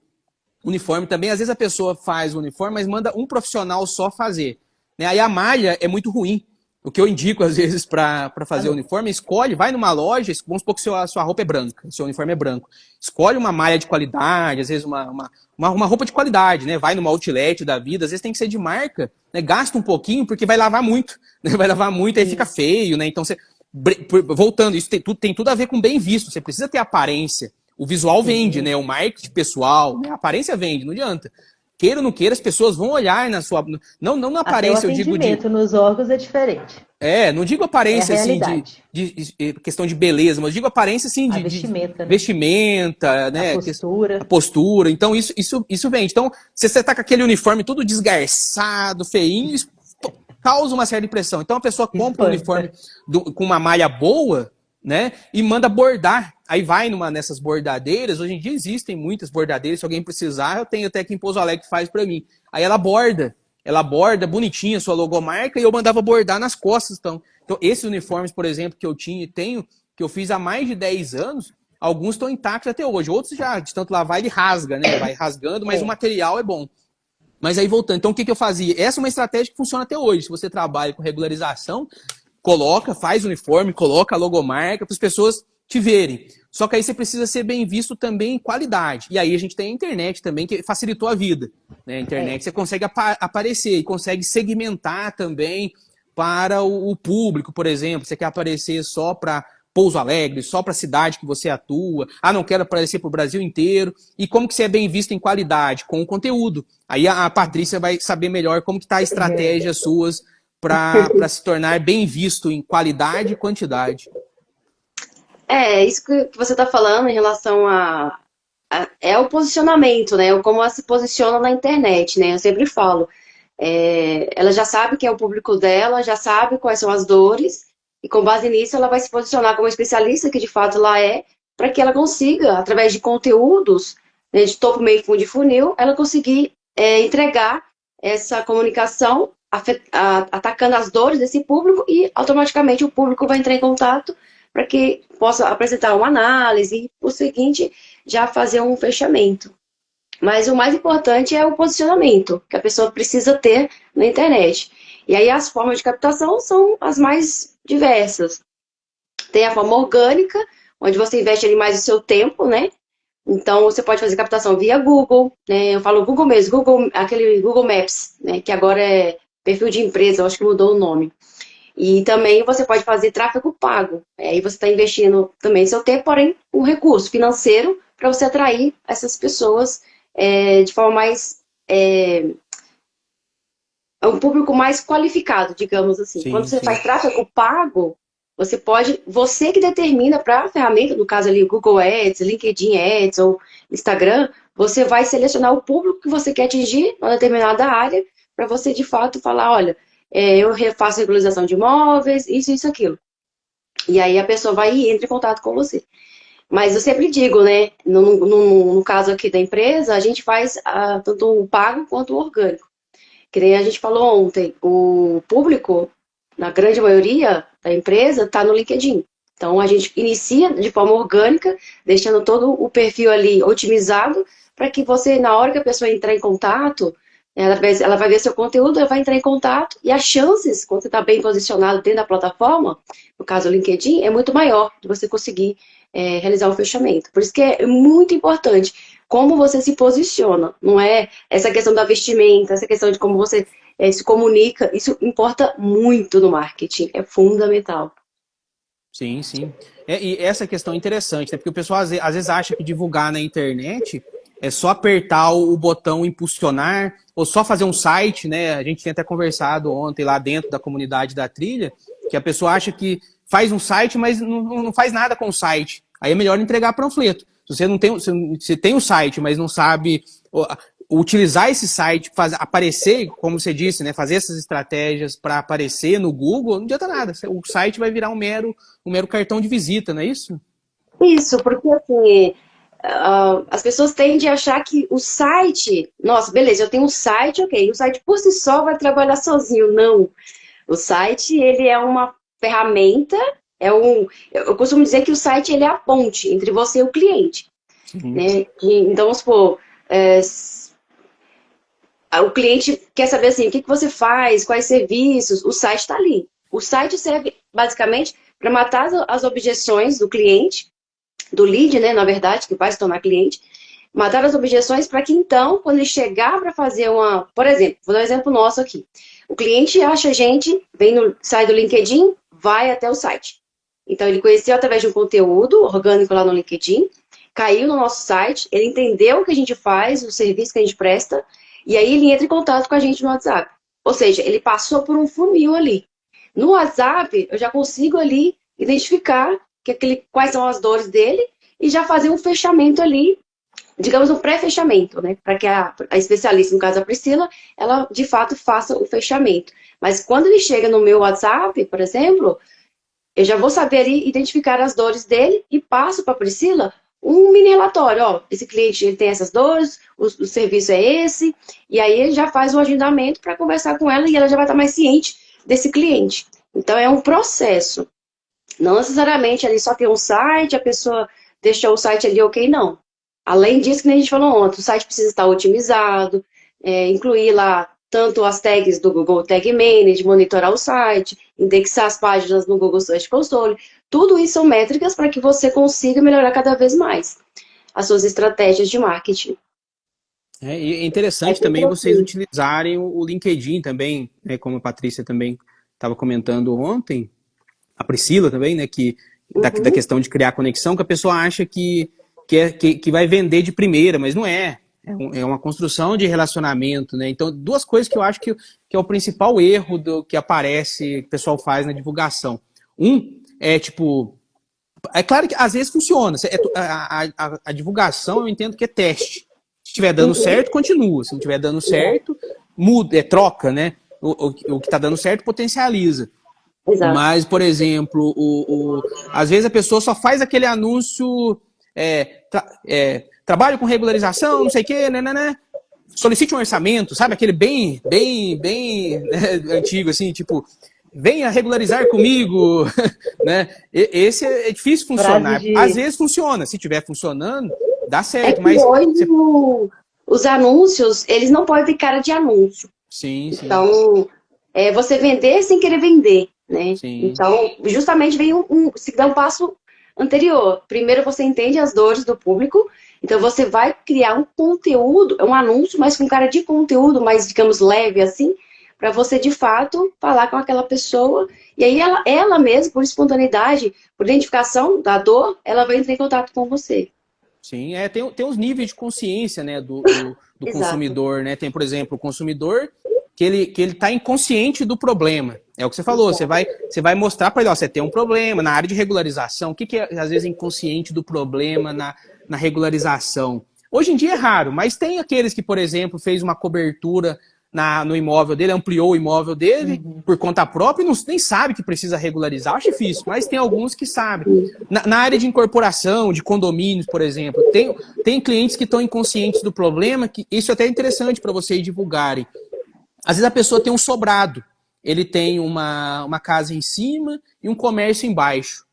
uniforme também, às vezes a pessoa faz o uniforme, mas manda um profissional só fazer. Né? Aí a malha é muito ruim. O que eu indico, às vezes, para fazer o uniforme, escolhe, vai numa loja, vamos supor que a sua roupa é branca, seu uniforme é branco. Escolhe uma malha de qualidade, às vezes uma roupa de qualidade, né? Vai numa outlet da vida, às vezes tem que ser de marca, né? Gasta um pouquinho, porque vai lavar muito, né? Vai lavar muito, aí fica feio, né? Então, voltando, isso tem tudo a ver com bem visto, você precisa ter aparência. O visual vende, né? O marketing pessoal, né? A aparência vende, não adianta. Queira ou não queira, as pessoas vão olhar na sua... Não na aparência, eu digo de... nos órgãos é diferente. Não digo aparência assim de questão de beleza, mas digo aparência assim de vestimenta, né? Vestimenta, né? A postura. Então isso vende. Então, se você tá com aquele uniforme todo desgarçado, feinho, isso causa uma certa impressão. Então a pessoa compra um uniforme com uma malha boa, né? E manda bordar. Aí vai nessas bordadeiras. Hoje em dia existem muitas bordadeiras. Se alguém precisar, eu tenho até aqui em Pouso Alegre que faz para mim. Aí ela borda bonitinha a sua logomarca e eu mandava bordar nas costas. Então esses uniformes, por exemplo, que eu tinha e tenho, que eu fiz há mais de 10 anos, alguns estão intactos até hoje. Outros já, de tanto lavar, ele rasga, né? Vai rasgando, mas o material é bom. Mas aí voltando, então o que eu fazia? Essa é uma estratégia que funciona até hoje. Se você trabalha com regularização, faz o uniforme, coloca a logomarca para as pessoas te verem. Só que aí você precisa ser bem visto também em qualidade. E aí a gente tem a internet também, que facilitou a vida. Né? A internet você consegue aparecer e consegue segmentar também para o público, por exemplo. Você quer aparecer só para Pouso Alegre, só para a cidade que você atua. Não quero aparecer para o Brasil inteiro. E como que você é bem visto em qualidade? Com o conteúdo. Aí a Patrícia vai saber melhor como que está a estratégia suas para se tornar bem visto em qualidade e quantidade. Isso que você está falando em relação é o posicionamento, né? Como ela se posiciona na internet, né? Eu sempre falo, ela já sabe quem é o público dela, já sabe quais são as dores, e com base nisso ela vai se posicionar como especialista, que de fato ela é, para que ela consiga, através de conteúdos, né, de topo, meio, fundo e funil, ela conseguir entregar essa comunicação atacando as dores desse público e automaticamente o público vai entrar em contato para que possa apresentar uma análise e, por seguinte, já fazer um fechamento. Mas o mais importante é o posicionamento que a pessoa precisa ter na internet. E aí as formas de captação são as mais diversas. Tem a forma orgânica, onde você investe ali mais o seu tempo, né? Então, você pode fazer captação via Google, né? Eu falo Google mesmo, aquele Google Maps, né? Que agora é perfil de empresa, eu acho que mudou o nome. E também você pode fazer tráfego pago. Aí você está investindo também seu tempo, porém um recurso financeiro para você atrair essas pessoas de forma mais... um público mais qualificado, digamos assim. Sim, Quando você sim. faz tráfego pago, você que determina para a ferramenta, no caso ali, Google Ads, LinkedIn Ads ou Instagram, você vai selecionar o público que você quer atingir numa determinada área para você, de fato, falar, olha, eu faço regularização de imóveis, isso, aquilo. E aí a pessoa vai e entra em contato com você. Mas eu sempre digo, né, no caso aqui da empresa, a gente faz tanto o pago quanto o orgânico. Que nem a gente falou ontem, o público, na grande maioria da empresa, está no LinkedIn. Então, a gente inicia de forma orgânica, deixando todo o perfil ali otimizado, para que você, na hora que a pessoa entrar em contato, ela vai ver seu conteúdo, ela vai entrar em contato, e as chances, quando você está bem posicionado dentro da plataforma, no caso o LinkedIn, é muito maior de você conseguir realizar um fechamento. Por isso que é muito importante como você se posiciona, não é essa questão da vestimenta, essa questão de como você se comunica, isso importa muito no marketing, é fundamental. Sim, sim. E essa questão é interessante, né? Porque o pessoal às vezes acha que divulgar na internet é só apertar o botão impulsionar ou só fazer um site, né? A gente tinha até conversado ontem lá dentro da comunidade da trilha, que a pessoa acha que faz um site, mas não faz nada com o site. Aí é melhor entregar panfleto. Se você não tem, se você tem um site, mas não sabe utilizar esse site, aparecer, como você disse, né, fazer essas estratégias para aparecer no Google, não adianta nada. O site vai virar um mero cartão de visita, não é isso? Isso, porque assim, as pessoas tendem a achar que o site, nossa, beleza, eu tenho um site, ok, o site por si só vai trabalhar sozinho. Não. O site, ele é uma ferramenta, eu costumo dizer que o site ele é a ponte entre você e o cliente. Né? Então, vamos supor, o cliente quer saber assim, o que você faz, quais serviços, o site está ali. O site serve basicamente para matar as objeções do cliente, do lead, né, na verdade, que vai se tornar cliente, matar as objeções para que então, quando ele chegar para fazer por exemplo, vou dar um exemplo nosso aqui. O cliente acha a gente, sai do LinkedIn, vai até o site. Então, ele conheceu através de um conteúdo orgânico lá no LinkedIn, caiu no nosso site, ele entendeu o que a gente faz, o serviço que a gente presta, e aí ele entra em contato com a gente no WhatsApp. Ou seja, ele passou por um funil ali. No WhatsApp, eu já consigo ali identificar quais são as dores dele e já fazer um fechamento ali, digamos, um pré-fechamento, né? Para que a especialista, no caso a Priscila, ela de fato faça o fechamento. Mas quando ele chega no meu WhatsApp, por exemplo, eu já vou saber ali identificar as dores dele e passo para a Priscila um mini relatório. Ó, esse cliente ele tem essas dores, o serviço é esse, e aí ele já faz um agendamento para conversar com ela e ela já vai estar mais ciente desse cliente. Então é um processo. Não necessariamente ali só tem um site, a pessoa deixou o site ali, ok, não. Além disso, que a gente falou ontem, o site precisa estar otimizado, incluir lá tanto as tags do Google Tag Manager, monitorar o site, indexar as páginas no Google Search Console. Tudo isso são métricas para que você consiga melhorar cada vez mais as suas estratégias de marketing. E é interessante também vocês utilizarem o LinkedIn também, né, como a Patrícia também estava comentando ontem, a Priscila também, né, da questão de criar conexão, que a pessoa acha que vai vender de primeira, mas não é. É uma construção de relacionamento, né? Então, duas coisas que eu acho que é o principal erro que aparece, que o pessoal faz na divulgação. É tipo... É claro que às vezes funciona. A divulgação eu entendo que é teste. Se estiver dando certo, continua. Se não estiver dando certo, muda, troca, né? O que está dando certo potencializa. Exato. Mas, por exemplo, às vezes a pessoa só faz aquele anúncio... trabalho com regularização, não sei o quê, né? solicite um orçamento, sabe? Aquele bem antigo, assim, tipo, venha regularizar comigo, né? Esse é difícil funcionar. Às vezes funciona, se estiver funcionando, dá certo, mas... Hoje os anúncios, eles não podem ter cara de anúncio. Sim. Então, você vender sem querer vender, né? Sim. Então, justamente vem se dá um passo anterior. Primeiro você entende as dores do público, então você vai criar um conteúdo, um anúncio, mas com cara de conteúdo mais, digamos, leve assim, para você de fato falar com aquela pessoa, e aí ela mesma, por espontaneidade, por identificação da dor, ela vai entrar em contato com você. Sim, tem os níveis de consciência, né, do consumidor, né? Tem, por exemplo, o consumidor que ele tá inconsciente do problema. É o que você falou, você vai mostrar para ele, ó, você tem um problema na área de regularização. O que é, às vezes, inconsciente do problema na regularização? Hoje em dia é raro, mas tem aqueles que, por exemplo, fez uma cobertura no imóvel dele, ampliou o imóvel dele por conta própria e nem sabe que precisa regularizar. Acho difícil, mas tem alguns que sabem. Na área de incorporação, de condomínios, por exemplo, tem clientes que estão inconscientes do problema, que isso até é interessante para vocês divulgarem. Às vezes a pessoa tem um sobrado, ele tem uma casa em cima e um comércio embaixo.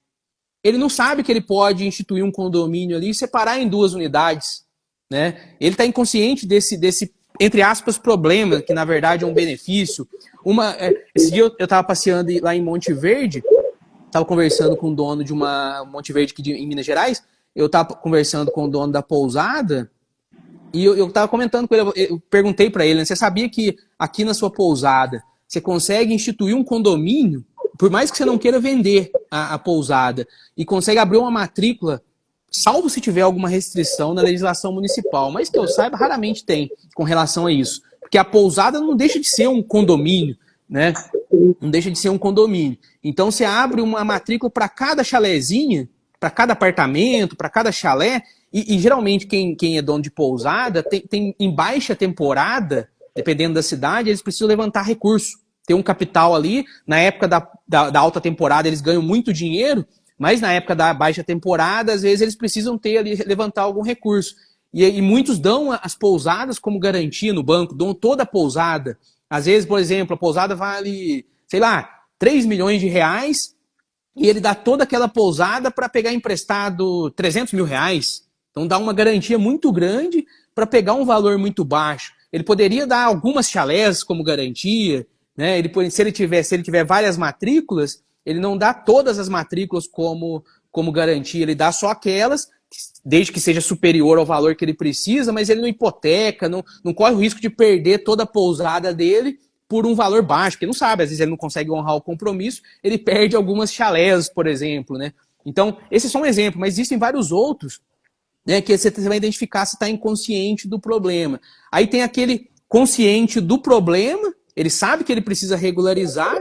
Ele não sabe que ele pode instituir um condomínio ali e separar em 2 unidades, né? Ele está inconsciente desse, entre aspas, problema, que na verdade é um benefício. Esse dia eu estava passeando lá em Monte Verde, estava conversando com o dono de uma Monte Verde aqui em Minas Gerais, eu estava conversando com o dono da pousada, e eu estava comentando com ele, eu perguntei para ele, né, você sabia que aqui na sua pousada você consegue instituir um condomínio, por mais que você não queira vender a pousada, e consegue abrir uma matrícula, salvo se tiver alguma restrição na legislação municipal, mas que eu saiba, raramente tem com relação a isso. Porque a pousada não deixa de ser um condomínio, né? Não deixa de ser um condomínio. Então você abre uma matrícula para cada chalezinha, para cada apartamento, para cada chalé, e geralmente quem é dono de pousada tem em baixa temporada, dependendo da cidade, eles precisam levantar recurso. Tem um capital ali, na época da alta temporada eles ganham muito dinheiro, mas na época da baixa temporada, às vezes eles precisam levantar algum recurso. E muitos dão as pousadas como garantia no banco, dão toda a pousada. Às vezes, por exemplo, a pousada vale, sei lá, 3 milhões de reais, e ele dá toda aquela pousada para pegar emprestado 300 mil reais. Então dá uma garantia muito grande para pegar um valor muito baixo. Ele poderia dar algumas chalés como garantia, né? Se ele tiver várias matrículas, ele não dá todas as matrículas como garantia, ele dá só aquelas, desde que seja superior ao valor que ele precisa, mas ele não hipoteca, não corre o risco de perder toda a pousada dele por um valor baixo, porque não sabe, às vezes ele não consegue honrar o compromisso, ele perde algumas chalés, por exemplo, né? Então, esse é só um exemplo, mas existem vários outros, né, que você vai identificar se está inconsciente do problema. Aí tem aquele consciente do problema, ele sabe que ele precisa regularizar,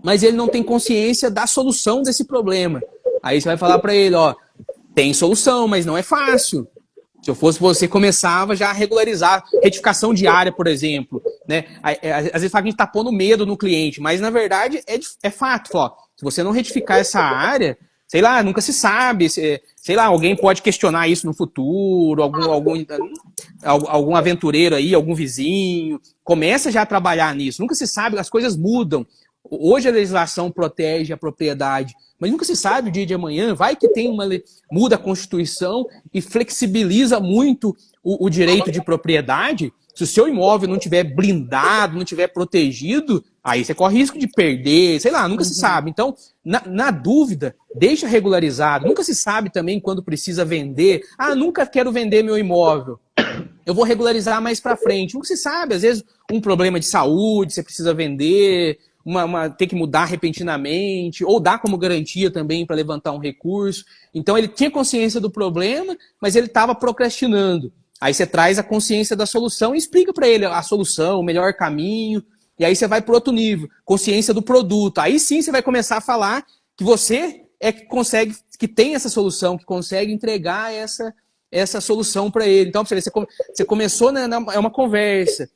mas ele não tem consciência da solução desse problema. Aí você vai falar para ele, ó, tem solução, mas não é fácil. Se eu fosse você, começava já a regularizar, retificação diária, por exemplo, né? Às vezes fala que a gente está pondo medo no cliente, mas na verdade é fato. Ó, se você não retificar essa área, sei lá, nunca se sabe, sei lá, alguém pode questionar isso no futuro, algum aventureiro aí, algum vizinho, começa já a trabalhar nisso, nunca se sabe, as coisas mudam. Hoje a legislação protege a propriedade, mas nunca se sabe o dia de amanhã, vai que tem muda a Constituição e flexibiliza muito o direito de propriedade. Se o seu imóvel não tiver blindado, não tiver protegido, aí você corre risco de perder, sei lá, nunca se sabe. Então, na dúvida, deixa regularizado. Nunca se sabe também quando precisa vender. Ah, nunca quero vender meu imóvel. Eu vou regularizar mais para frente. Nunca se sabe, às vezes um problema de saúde, você precisa vender, ter que mudar repentinamente, ou dar como garantia também para levantar um recurso. Então ele tinha consciência do problema, mas ele estava procrastinando. Aí você traz a consciência da solução e explica para ele a solução, o melhor caminho, e aí você vai para outro nível, consciência do produto. Aí sim você vai começar a falar que você é que consegue, que tem essa solução, que consegue entregar essa solução para ele. Então, você começou, é uma conversa,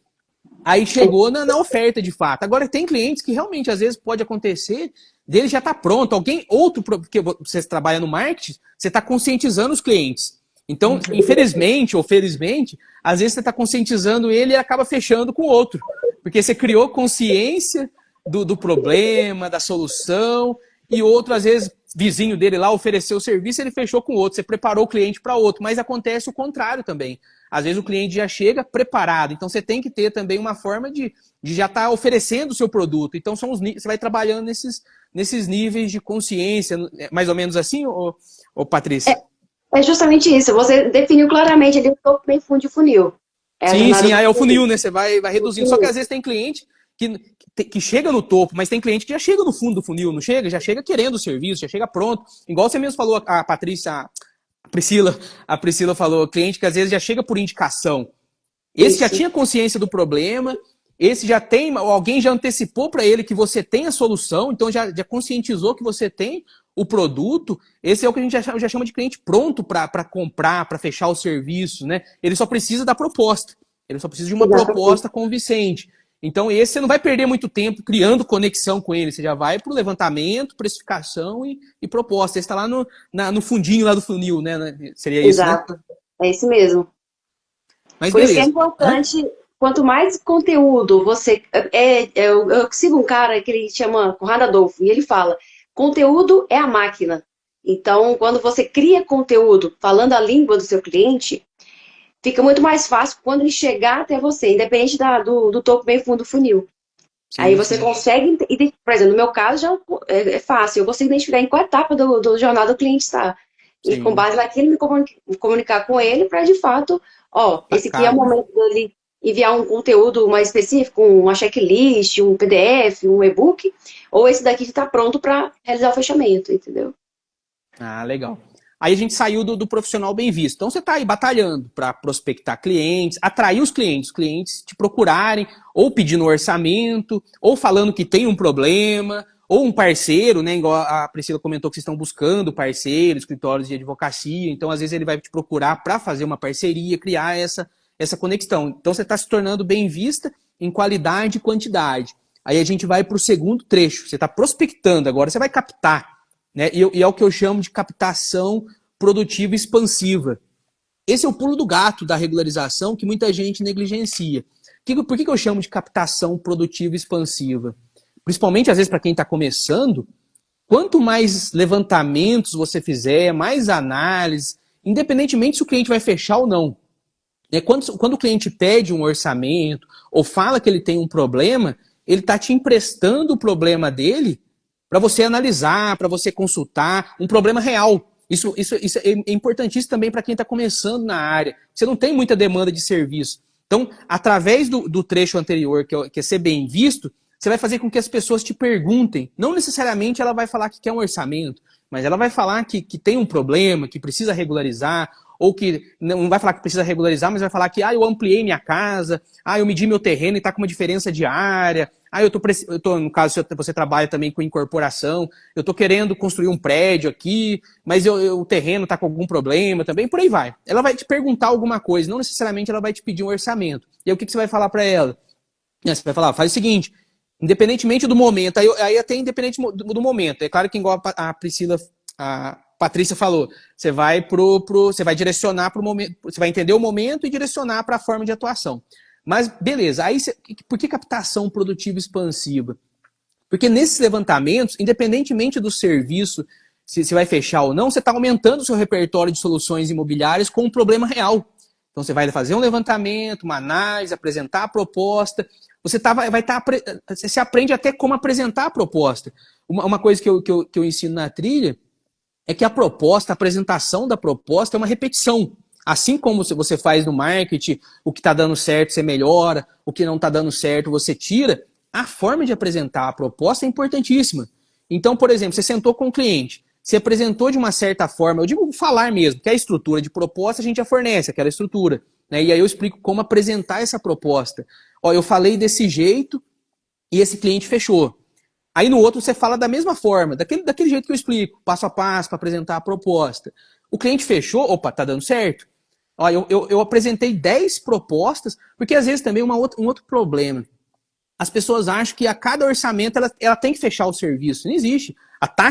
aí chegou na oferta de fato. Agora tem clientes que realmente às vezes pode acontecer dele já está pronto, alguém outro, porque você trabalha no marketing, você está conscientizando os clientes. Então, infelizmente ou felizmente, às vezes você está conscientizando ele e acaba fechando com o outro. Porque você criou consciência do problema, da solução, e outro, às vezes, vizinho dele lá ofereceu o serviço, ele fechou com o outro, você preparou o cliente para outro, mas acontece o contrário também. Às vezes o cliente já chega preparado, então você tem que ter também uma forma de já estar oferecendo o seu produto. Então você vai trabalhando nesses níveis de consciência, mais ou menos assim, ô Patrícia? É justamente isso, você definiu claramente ali o topo, meio fundo de funil. Sim, aí é o funil, né? Você vai reduzindo. Só que às vezes tem cliente que chega no topo, mas tem cliente que já chega no fundo do funil, não chega? Já chega querendo o serviço, já chega pronto. Igual você mesmo falou, a Patrícia, a Priscila falou, cliente que às vezes já chega por indicação. Esse já tinha consciência do problema, esse já tem, alguém já antecipou para ele que você tem a solução, então já conscientizou que você tem o produto. Esse é o que a gente já chama de cliente pronto para comprar, para fechar o serviço, né? Ele só precisa da proposta. Ele só precisa de uma proposta convincente. Então, esse você não vai perder muito tempo criando conexão com ele. Você já vai para o levantamento, precificação e proposta. Esse está lá no fundinho lá do funil, né? Seria isso, né? Exato. É isso mesmo. Mas por beleza. Isso que é importante, quanto mais conteúdo você... Eu sigo um cara que ele chama Conrado Adolfo, e ele fala, conteúdo é a máquina. Então, quando você cria conteúdo falando a língua do seu cliente, fica muito mais fácil quando ele chegar até você, independente do topo meio fundo do funil. Sim, aí você consegue, por exemplo, no meu caso já é fácil, eu consigo identificar em qual etapa do jornal do cliente está. E com base naquilo, me comunicar com ele para, de fato, esse aqui é o momento dele enviar um conteúdo mais específico, uma checklist, um PDF, um e-book, ou esse daqui que está pronto para realizar o fechamento, entendeu? Ah, legal. Aí a gente saiu do profissional bem visto. Então você está aí batalhando para prospectar clientes, atrair os clientes te procurarem, ou pedindo orçamento, ou falando que tem um problema, ou um parceiro, né? Igual a Priscila comentou que vocês estão buscando parceiros, escritórios de advocacia. Então, às vezes, ele vai te procurar para fazer uma parceria, criar essa conexão. Então, você está se tornando bem vista em qualidade e quantidade. Aí a gente vai para o segundo trecho. Você está prospectando, agora você vai captar. Né? E é o que eu chamo de captação produtiva expansiva. Esse é o pulo do gato da regularização que muita gente negligencia. Por que eu chamo de captação produtiva expansiva? Principalmente, às vezes, para quem está começando, quanto mais levantamentos você fizer, mais análise, independentemente se o cliente vai fechar ou não. Né? Quando o cliente pede um orçamento ou fala que ele tem um problema, ele está te emprestando o problema dele para você analisar, para você consultar, um problema real. Isso é importantíssimo também para quem está começando na área. Você não tem muita demanda de serviço. Então, através do trecho anterior, que é ser bem visto, você vai fazer com que as pessoas te perguntem. Não necessariamente ela vai falar que quer um orçamento, mas ela vai falar que tem um problema, que precisa regularizar, ou que não vai falar que precisa regularizar, mas vai falar que eu ampliei minha casa, eu medi meu terreno e está com uma diferença de área, eu tô, no caso, se você trabalha também com incorporação, eu estou querendo construir um prédio aqui, mas o terreno está com algum problema também, por aí vai. Ela vai te perguntar alguma coisa, não necessariamente ela vai te pedir um orçamento. E aí o que você vai falar para ela? Você vai falar, faz o seguinte, independentemente do momento, aí até independente do momento, é claro que igual a Priscila, a Patrícia falou, você vai direcionar para o momento, você vai entender o momento e direcionar para a forma de atuação. Mas beleza, aí por que captação produtiva expansiva? Porque nesses levantamentos, independentemente do serviço, se vai fechar ou não, você está aumentando o seu repertório de soluções imobiliárias com um problema real. Então você vai fazer um levantamento, uma análise, apresentar a proposta. Você aprende até como apresentar a proposta. Uma coisa que eu ensino na trilha é que a apresentação da proposta é uma repetição. Assim como você faz no marketing, o que está dando certo você melhora, o que não está dando certo você tira, a forma de apresentar a proposta é importantíssima. Então, por exemplo, você sentou com o cliente, você apresentou de uma certa forma, eu digo falar mesmo, que a estrutura de proposta a gente já fornece, aquela estrutura. Né? E aí eu explico como apresentar essa proposta. Eu falei desse jeito e esse cliente fechou. Aí no outro você fala da mesma forma, daquele jeito que eu explico, passo a passo para apresentar a proposta. O cliente fechou, tá dando certo. Eu apresentei 10 propostas, porque às vezes também um outro problema. As pessoas acham que a cada orçamento ela tem que fechar o serviço. Não existe.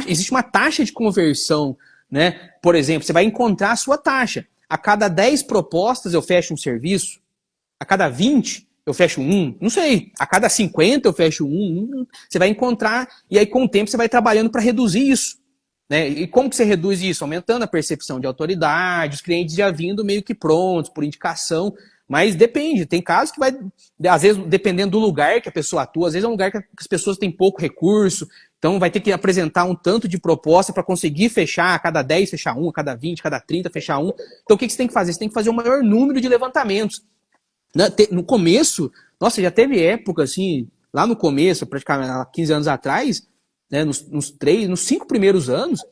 Existe uma taxa de conversão. Né? Por exemplo, você vai encontrar a sua taxa. a cada 10 propostas eu fecho um serviço, a cada 20 eu fecho um, não sei, a cada 50 eu fecho um, você vai encontrar, e aí com o tempo você vai trabalhando para reduzir isso. Né? E como que você reduz isso? Aumentando a percepção de autoridade, os clientes já vindo meio que prontos, por indicação, mas depende, tem casos que vai, às vezes, dependendo do lugar que a pessoa atua, às vezes é um lugar que as pessoas têm pouco recurso, então vai ter que apresentar um tanto de proposta para conseguir fechar, a cada 10 fechar um, a cada 20, a cada 30 fechar um. Então o que você tem que fazer? Você tem que fazer o maior número de levantamentos. No começo, nossa, já teve época assim, lá no começo, praticamente há 15 anos atrás, né, nos 5 primeiros anos,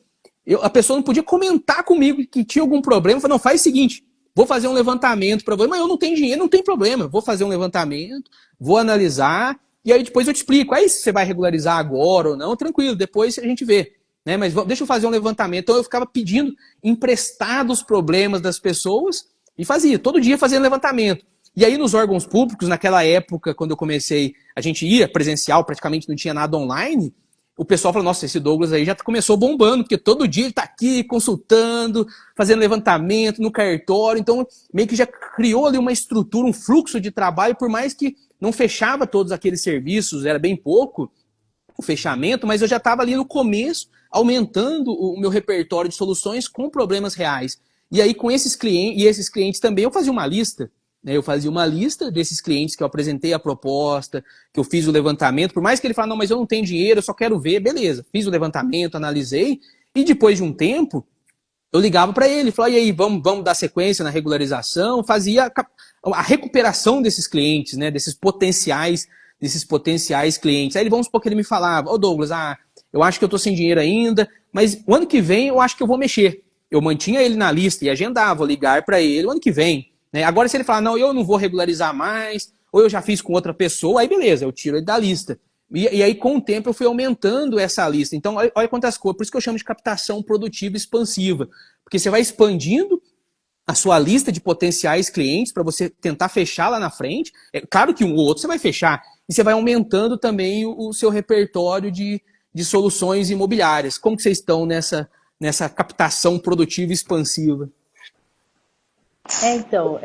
a pessoa não podia comentar comigo que tinha algum problema. Eu falei, não, faz o seguinte, vou fazer um levantamento para você, mas eu não tenho dinheiro, não tem problema, vou fazer um levantamento, vou analisar, e aí depois eu te explico. Aí se você vai regularizar agora ou não, tranquilo, depois a gente vê. Né, mas deixa eu fazer um levantamento. Então eu ficava pedindo emprestado os problemas das pessoas e fazia, todo dia fazendo levantamento. E aí nos órgãos públicos, naquela época, quando eu comecei, a gente ia presencial, praticamente não tinha nada online, o pessoal falou, nossa, esse Douglas aí já começou bombando, porque todo dia ele está aqui consultando, fazendo levantamento no cartório, então meio que já criou ali uma estrutura, um fluxo de trabalho, por mais que não fechava todos aqueles serviços, era bem pouco o fechamento, mas eu já estava ali no começo, aumentando o meu repertório de soluções com problemas reais. E aí com esses clientes também eu fazia uma lista. Eu fazia uma lista desses clientes que eu apresentei a proposta, que eu fiz o levantamento, por mais que ele fale, não, mas eu não tenho dinheiro, eu só quero ver, beleza. Fiz o levantamento, analisei, e depois de um tempo, eu ligava para ele, falava, e aí, vamos dar sequência na regularização, fazia a recuperação desses clientes, né, desses potenciais clientes. Aí vamos supor que ele me falava, ô Douglas, eu acho que eu estou sem dinheiro ainda, mas o ano que vem eu acho que eu vou mexer. Eu mantinha ele na lista e agendava, vou ligar para ele o ano que vem. Agora, se ele falar, não, eu não vou regularizar mais, ou eu já fiz com outra pessoa, aí beleza, eu tiro ele da lista. E aí, com o tempo, eu fui aumentando essa lista. Então, olha quantas coisas. Por isso que eu chamo de captação produtiva expansiva. Porque você vai expandindo a sua lista de potenciais clientes para você tentar fechar lá na frente. É claro que um ou outro você vai fechar. E você vai aumentando também o seu repertório de soluções imobiliárias. Como que vocês estão nessa captação produtiva expansiva? Então,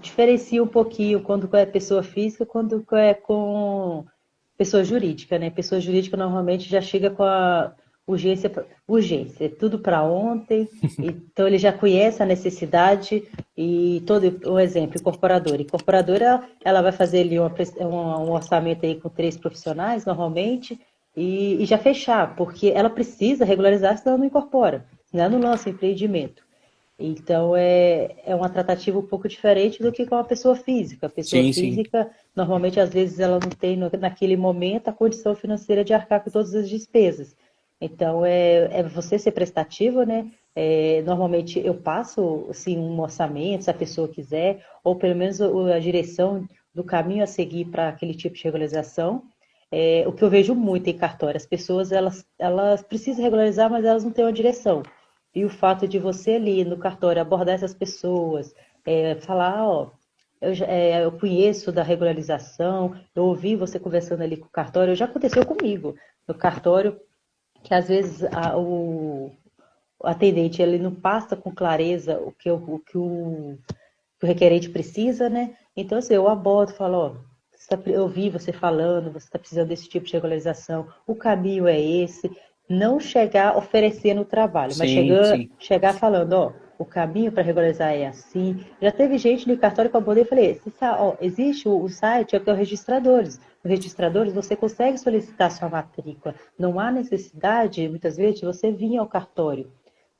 diferencia um pouquinho quando é pessoa física, quando é com pessoa jurídica, né? Pessoa jurídica normalmente já chega com a urgência, é tudo para ontem, então ele já conhece a necessidade e um exemplo, incorporadora, ela vai fazer ali um orçamento aí com 3 profissionais, normalmente, e já fechar, porque ela precisa regularizar, senão ela não incorpora, senão ela não lança empreendimento. Então, é uma tratativa um pouco diferente do que com uma pessoa física. A pessoa física, normalmente, às vezes, ela não tem, naquele momento, a condição financeira de arcar com todas as despesas. Então, é você ser prestativo, né? Normalmente, eu passo, assim, um orçamento, se a pessoa quiser, ou pelo menos a direção do caminho a seguir para aquele tipo de regularização. O que eu vejo muito em cartório, as pessoas, elas precisam regularizar, mas elas não têm uma direção. E o fato de você ali no cartório abordar essas pessoas, falar, eu conheço da regularização, eu ouvi você conversando ali com o cartório, já aconteceu comigo no cartório, que às vezes o atendente ele não passa com clareza o que o requerente precisa, né? Então, assim, eu abordo, falo, eu ouvi você falando, você está precisando desse tipo de regularização, o caminho é esse. Não chegar oferecendo o trabalho, mas chegar falando, o caminho para regularizar é assim. Já teve gente no cartório que eu abordei e falei, existe o site, que é o Registradores. No Registradores você consegue solicitar sua matrícula. Não há necessidade, muitas vezes, de você vir ao cartório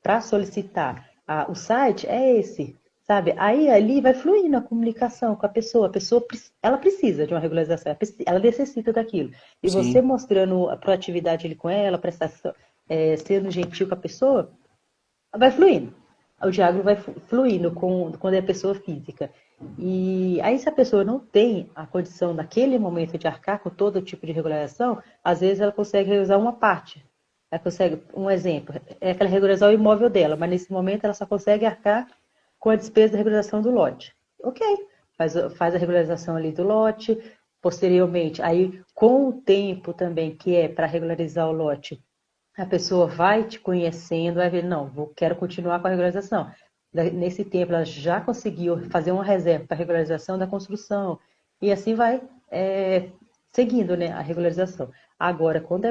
para solicitar. O site é esse, sabe? Aí ali vai fluindo a comunicação com a pessoa. A pessoa ela precisa de uma regularização, ela necessita daquilo. E você mostrando a proatividade ali com ela, prestação, sendo gentil com a pessoa, vai fluindo. O diálogo vai fluindo quando é pessoa física. E aí, se a pessoa não tem a condição naquele momento de arcar com todo tipo de regularização, às vezes ela consegue regularizar uma parte. Ela consegue, um exemplo, é que ela regularizar o imóvel dela, mas nesse momento ela só consegue arcar com a despesa da regularização do lote. Ok, faz a regularização ali do lote, posteriormente, aí com o tempo também que é para regularizar o lote, A pessoa vai te conhecendo, vai ver, não, quero continuar com a regularização. Nesse tempo, ela já conseguiu fazer uma reserva para a regularização da construção. E assim vai seguindo, né, a regularização. Agora, quando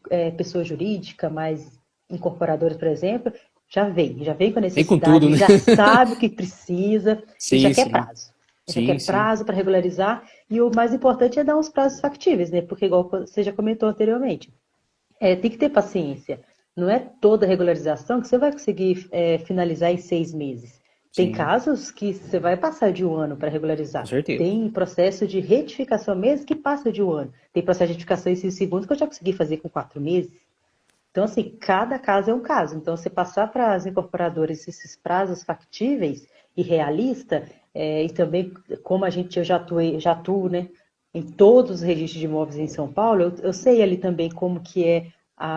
é pessoa jurídica, mais incorporadora, por exemplo, já vem com a Vem com tudo, necessidade, né? já sabe o que precisa e já Sim, quer sim. prazo. Já Sim, quer sim. prazo para regularizar. E o mais importante é dar uns prazos factíveis, né? Porque, igual você já comentou anteriormente, tem que ter paciência. Não é toda regularização que você vai conseguir finalizar em 6 meses. Tem Sim, casos que você vai passar de um ano para com regularizar. certeza. Tem processo de retificação mesmo que passa de um ano. Tem processo de retificação em 6 segundos que eu já consegui fazer com 4 meses. Então, assim, cada caso é um caso. Então, você passar para as incorporadoras esses prazos factíveis e realistas, e também, como eu já atuo, né, em todos os registros de imóveis em São Paulo, eu sei ali também como que é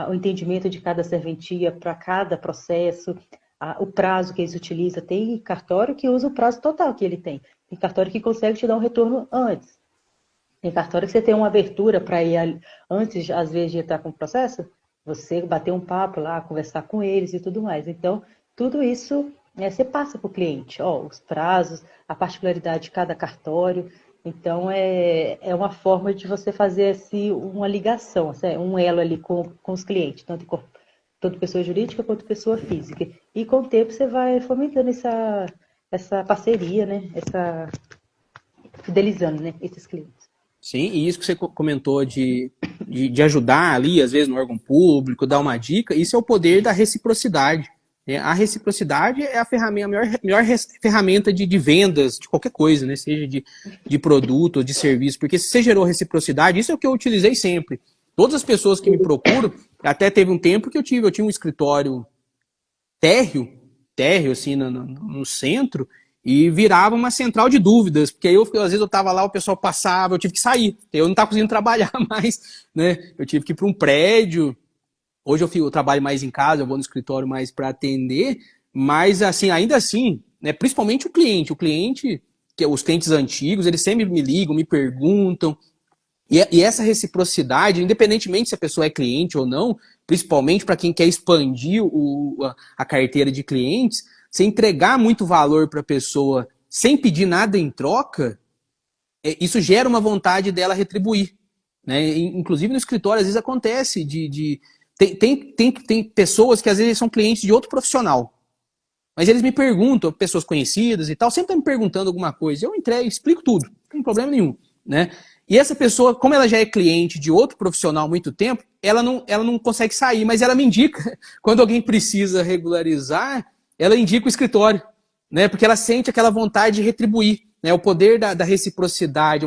o entendimento de cada serventia para cada processo, o prazo que eles utilizam. Tem cartório que usa o prazo total que ele tem. Tem cartório que consegue te dar um retorno antes. Tem cartório que você tem uma abertura para ir antes, às vezes, de entrar com o processo, você bater um papo lá, conversar com eles e tudo mais. Então, tudo isso você passa para o cliente, ó, os prazos, a particularidade de cada cartório. Então, é uma forma de você fazer assim, uma ligação, assim, um elo ali com os clientes, tanto pessoa jurídica quanto pessoa física. E com o tempo você vai fomentando essa parceria, né? Fidelizando, né, esses clientes. Sim, e isso que você comentou de ajudar ali, às vezes, no órgão público, dar uma dica, isso é o poder da reciprocidade. Né? A reciprocidade é a melhor ferramenta de vendas de qualquer coisa, né? Seja de produto ou de serviço, porque se você gerou reciprocidade, isso é o que eu utilizei sempre. Todas as pessoas que me procuram, até teve um tempo que eu tinha um escritório térreo, térreo assim, no centro, e virava uma central de dúvidas, porque aí às vezes eu estava lá, o pessoal passava, eu tive que sair, eu não estava conseguindo trabalhar mais, né? Eu tive que ir para um prédio. Hoje eu trabalho mais em casa, eu vou no escritório mais para atender, mas assim, ainda assim, né, principalmente o cliente, que os clientes antigos, eles sempre me ligam, me perguntam, e essa reciprocidade, independentemente se a pessoa é cliente ou não, principalmente para quem quer expandir a carteira de clientes, você entregar muito valor para a pessoa sem pedir nada em troca, isso gera uma vontade dela retribuir. Né? Inclusive no escritório, às vezes acontece tem pessoas que às vezes são clientes de outro profissional, mas eles me perguntam, pessoas conhecidas e tal, sempre estão me perguntando alguma coisa. Eu entrego, explico tudo, não tem problema nenhum. Né? E essa pessoa, como ela já é cliente de outro profissional há muito tempo, ela não consegue sair, mas ela me indica. Quando alguém precisa regularizar, ela indica o escritório, né? Porque ela sente aquela vontade de retribuir. Né? O poder da reciprocidade,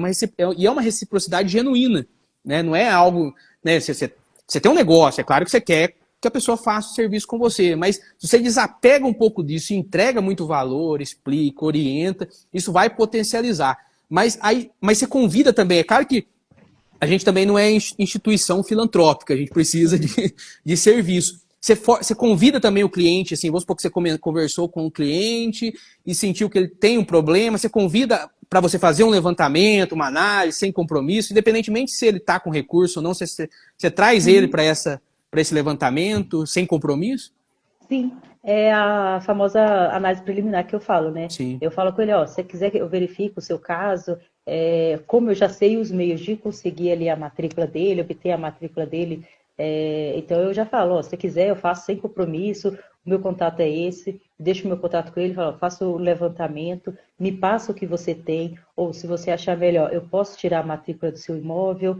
e é uma reciprocidade genuína. Né? Não é algo. Né? Você tem um negócio, é claro que você quer que a pessoa faça o serviço com você, mas se você desapega um pouco disso, entrega muito valor, explica, orienta, isso vai potencializar. Mas você convida também, é claro que a gente também não é instituição filantrópica, a gente precisa de serviço. Você convida também o cliente, assim, vamos supor que você conversou com o cliente e sentiu que ele tem um problema, você convida para você fazer um levantamento, uma análise, sem compromisso, independentemente se ele está com recurso ou não, você traz ele Sim, para esse levantamento, sem compromisso? sim. É a famosa análise preliminar que eu falo, né? Sim, Eu falo com ele, ó, se você quiser que eu verifique o seu caso, como eu já sei os meios de conseguir ali a matrícula dele, obter a matrícula dele, então eu já falo, ó, se você quiser eu faço sem compromisso, o meu contato é esse, deixo o meu contato com ele, falo, ó, faço o levantamento, me passa o que você tem, ou se você achar melhor, eu posso tirar a matrícula do seu imóvel,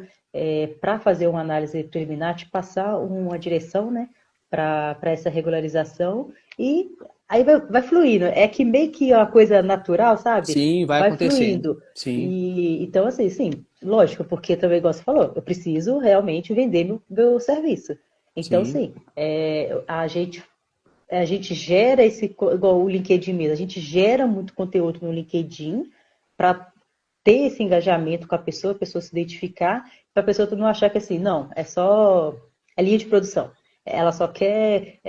para fazer uma análise preliminar, te passar uma direção, né? Para essa regularização e aí vai fluindo. É que meio que uma coisa natural, sabe? sim, vai Vai acontecendo. fluindo. Sim, E então, assim, sim, lógico, porque também, igual você falou, eu preciso realmente vender meu serviço. Então, sim, sim, a gente gera igual o LinkedIn mesmo, a gente gera muito conteúdo no LinkedIn para ter esse engajamento com a pessoa se identificar, para a pessoa não achar que assim, não, é linha de produção. Ela só quer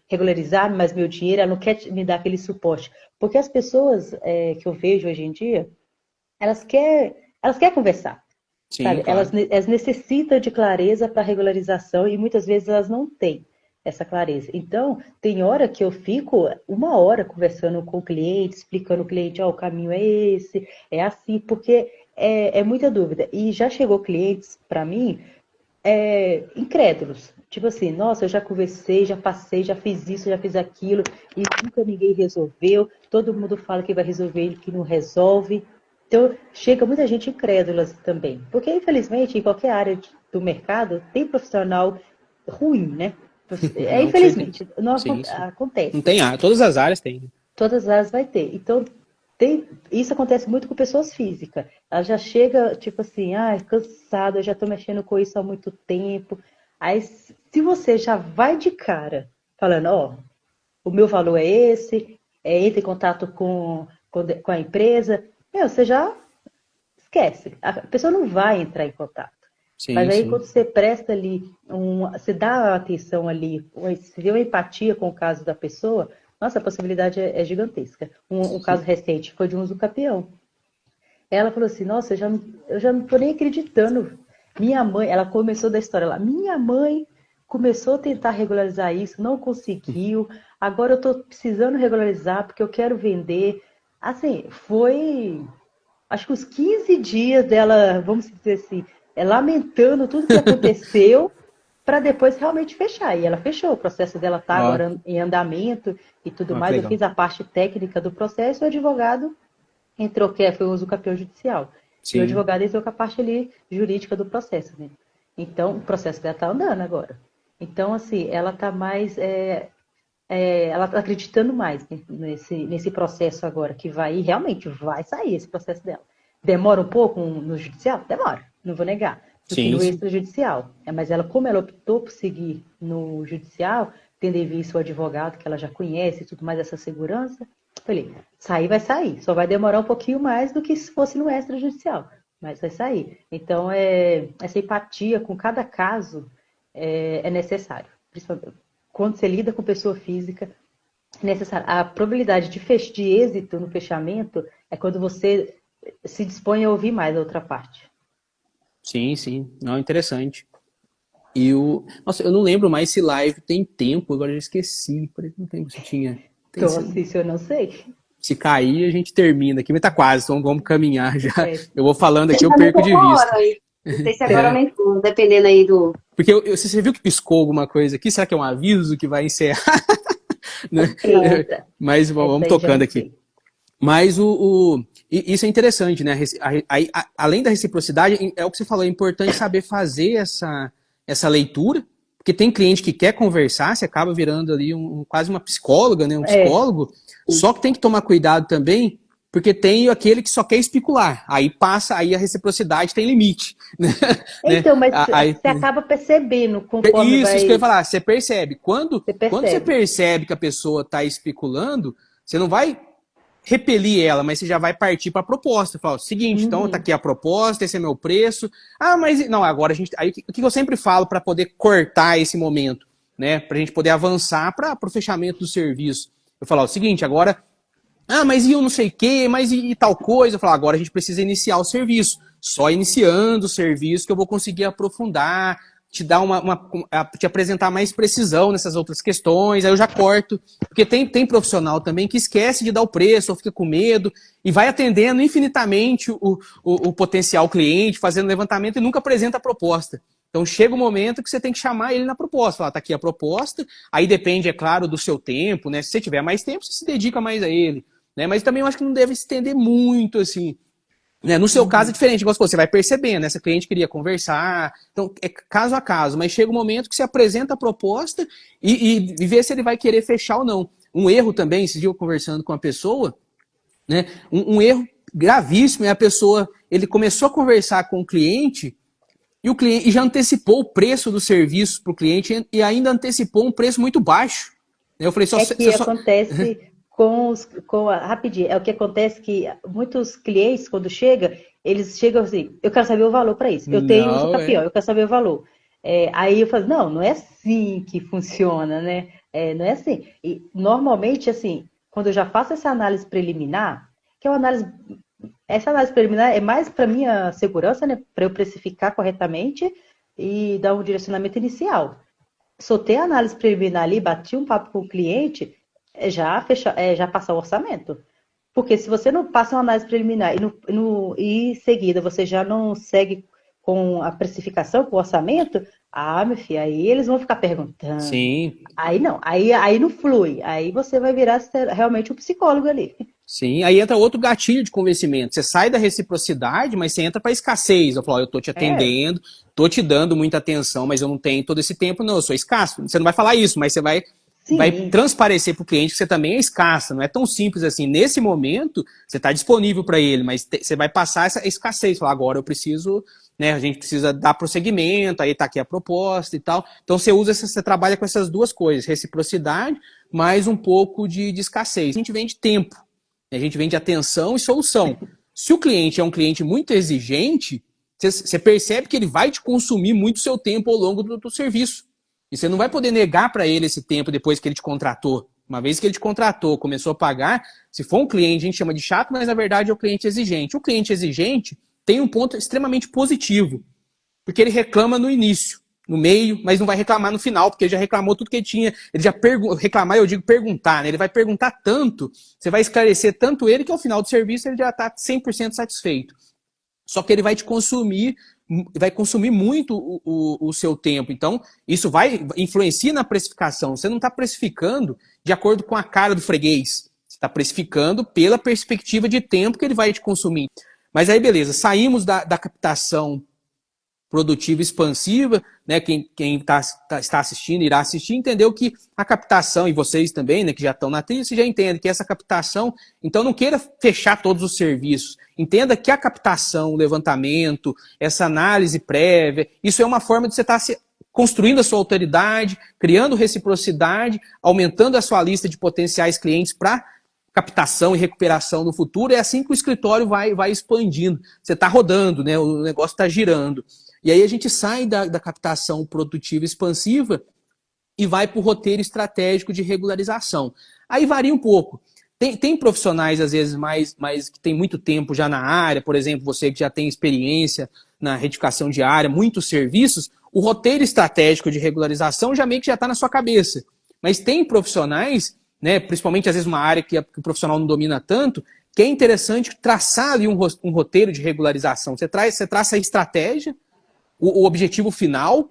regularizar mais meu dinheiro, ela não quer me dar aquele suporte. Porque as pessoas que eu vejo hoje em dia, elas querem conversar. Sim, sabe? claro. Elas necessitam de clareza para regularização e muitas vezes elas não têm essa clareza. Então, tem hora que eu fico 1 hora conversando com o cliente, explicando ao cliente, ó, o caminho é esse, é assim, porque é muita dúvida. E já chegou clientes para mim incrédulos. Tipo assim, nossa, eu já conversei, já passei, já fiz isso, já fiz aquilo, e nunca ninguém resolveu. Todo mundo fala que vai resolver e que não resolve. Então, chega muita gente incrédula também. Porque, infelizmente, em qualquer área do mercado, tem profissional ruim, né? Não, com certeza. Infelizmente, não Sim, sim. Não acontece. tem área, todas as áreas têm, né? Todas as áreas vai ter. Então, isso acontece muito com pessoas físicas. Ela já chega, tipo assim, cansada, eu já estou mexendo com isso há muito tempo. Aí, se você já vai de cara falando, ó, o meu valor é esse, entre em contato com a empresa, você já esquece. A pessoa não vai entrar em contato. Mas Sim, aí, sim. quando você presta ali, você dá atenção ali, você deu empatia com o caso da pessoa, nossa, a possibilidade é gigantesca. Um caso recente foi de um uso capião. Ela falou assim, nossa, eu já não tô nem acreditando. Minha mãe, ela começou da história lá, minha mãe começou a tentar regularizar isso, não conseguiu, agora eu tô precisando regularizar porque eu quero vender. Assim, foi acho que uns 15 dias dela, vamos dizer assim, lamentando tudo que aconteceu para depois realmente fechar. E ela fechou, o processo dela está Ó, agora em andamento e tudo ó, que mais. Eu legal. fiz a parte técnica do processo e o advogado entrou, que foi o uso campeão judicial. E o Sim. advogado entrou com a parte ali jurídica do processo, né? Então, o processo dela está andando agora. Então, assim, ela está mais ela está acreditando mais, né, nesse processo agora, que vai, e realmente vai sair esse processo dela. Demora um pouco no judicial? Demora, não vou negar, do que Sim, no sim. extrajudicial. Mas ela, como ela optou por seguir no judicial, tendo em vista o advogado que ela já conhece e tudo mais, essa segurança, falei, sair vai sair, só vai demorar um pouquinho mais do que se fosse no extrajudicial, mas vai sair. Então, essa empatia com cada caso é necessário, principalmente quando você lida com pessoa física, é necessário. A probabilidade de êxito no fechamento é quando você se dispõe a ouvir mais a outra parte. Sim, sim. Não, interessante. Nossa, eu não lembro mais se live tem tempo, agora eu já esqueci. Por exemplo, não tempo se tinha. Tem, Então, assim, se eu não sei. se cair, a gente termina aqui, mas tá quase, então vamos caminhar já. É, Eu vou falando aqui, eu Já perco de aumentou uma vista. hora aí. Não sei se agora É, aumentou, dependendo aí do. porque você viu que piscou alguma coisa aqui? Será que é um aviso que vai encerrar? Né? eita, Mas essa vamos aí já tocando não aqui. sei. Mas isso é interessante, né? Além da reciprocidade, é o que você falou, é importante saber fazer essa leitura, porque tem cliente que quer conversar, você acaba virando ali quase uma psicóloga, né? Um psicólogo, só que tem que tomar cuidado também, porque tem aquele que só quer especular, aí passa, aí a reciprocidade tem limite, né? Então, mas Aí, você acaba percebendo conforme isso que eu ia vai. falar, você percebe. Você Quando você percebe. percebe que a pessoa está especulando, você não vai repelir ela, mas você já vai partir para a proposta. Fala, seguinte, então tá Uhum. aqui a proposta, esse é meu preço. Ah, mas não, agora a gente. Aí o que eu sempre falo para poder cortar esse momento, né? Para a gente poder avançar para o fechamento do serviço. Eu falo, ó, o seguinte, agora. Ah, mas e eu não sei o quê, mas e tal coisa? Eu falo, agora a gente precisa iniciar o serviço. Só iniciando o serviço que eu vou conseguir aprofundar, te dar te apresentar mais precisão nessas outras questões, aí eu já corto. Porque tem profissional também que esquece de dar o preço, ou fica com medo, e vai atendendo infinitamente o potencial cliente, fazendo levantamento e nunca apresenta a proposta. Então chega o momento que você tem que chamar ele na proposta. Falar, tá aqui a proposta, aí depende, é claro, do seu tempo, né? Se você tiver mais tempo, você se dedica mais a ele. Né? Mas também eu acho que não deve se estender muito, assim. Né? No seu caso é Uhum. diferente, igual você vai percebendo, né? Essa cliente queria conversar, então é caso a caso, mas chega um momento que você apresenta a proposta e vê se ele vai querer fechar ou não. Um erro também, esses dias eu conversando com uma pessoa, né? Um erro gravíssimo é a pessoa, ele começou a conversar com o cliente e já antecipou o preço do serviço para o cliente e ainda antecipou um preço muito baixo. Eu falei, É que acontece rapidinho, é o que acontece que muitos clientes, quando chega, eles chegam assim, eu quero saber o valor para isso. Eu tenho uso não, capião, eu quero saber o valor. Aí eu falo, não é assim que funciona, né? Não é assim. E normalmente, assim, quando eu já faço essa análise preliminar, que é uma análise essa análise preliminar é mais para minha segurança, né? Para eu precificar corretamente e dar um direcionamento inicial. Soltei a análise preliminar ali, bati um papo com o cliente, já passar o orçamento. Porque se você não passa uma análise preliminar e em seguida você já não segue com a precificação, com o orçamento, meu filho, aí eles vão ficar perguntando. Sim, Aí não, aí não flui. Aí você vai virar realmente um psicólogo ali. sim. Aí entra outro gatilho de convencimento. Você sai da reciprocidade, mas você entra para escassez. Eu falo, ó, eu tô te É, atendendo, tô te dando muita atenção, mas eu não tenho todo esse tempo, não, eu sou escasso. Você não vai falar isso, mas você vai sim. transparecer para o cliente que você também é escassa. Não é tão simples assim. Nesse momento, você está disponível para ele, mas você vai passar essa escassez. Falar, agora eu preciso, né? A gente precisa dar prosseguimento, aí está aqui a proposta e tal. Então você trabalha com essas duas coisas, reciprocidade, mais um pouco de escassez. A gente vende tempo, né? A gente vende atenção e solução. Se o cliente é um cliente muito exigente, você percebe que ele vai te consumir muito seu tempo ao longo do serviço. E você não vai poder negar para ele esse tempo depois que ele te contratou. Uma vez que ele te contratou, começou a pagar, se for um cliente, a gente chama de chato, mas na verdade é o cliente exigente. O cliente exigente tem um ponto extremamente positivo, porque ele reclama no início, no meio, mas não vai reclamar no final, porque ele já reclamou tudo que ele tinha. Ele já reclamar, eu digo perguntar, né? Ele vai perguntar tanto, você vai esclarecer tanto ele que ao final do serviço ele já está 100% satisfeito. Só que ele vai consumir muito o seu tempo. Então, isso vai influenciar na precificação. Você não está precificando de acordo com a cara do freguês. Você está precificando pela perspectiva de tempo que ele vai te consumir. Mas aí, beleza, saímos da captação produtiva expansiva, né? Quem está assistindo, irá assistir, entendeu que a captação, e vocês também, né, que já estão na trilha, você já entende que essa captação, então não queira fechar todos os serviços. Entenda que a captação, o levantamento, essa análise prévia, isso é uma forma de você estar construindo a sua autoridade, criando reciprocidade, aumentando a sua lista de potenciais clientes para captação e recuperação no futuro. É assim que o escritório vai expandindo. Você está rodando, né? O negócio está girando. E aí a gente sai da captação produtiva expansiva e vai para o roteiro estratégico de regularização. Aí varia um pouco. Tem profissionais, às vezes, mais que tem muito tempo já na área, por exemplo, você que já tem experiência na retificação de área, muitos serviços, o roteiro estratégico de regularização já meio que já está na sua cabeça. Mas tem profissionais, né, principalmente às vezes uma área que o profissional não domina tanto, que é interessante traçar ali um roteiro de regularização. Você traça a estratégia, o objetivo final,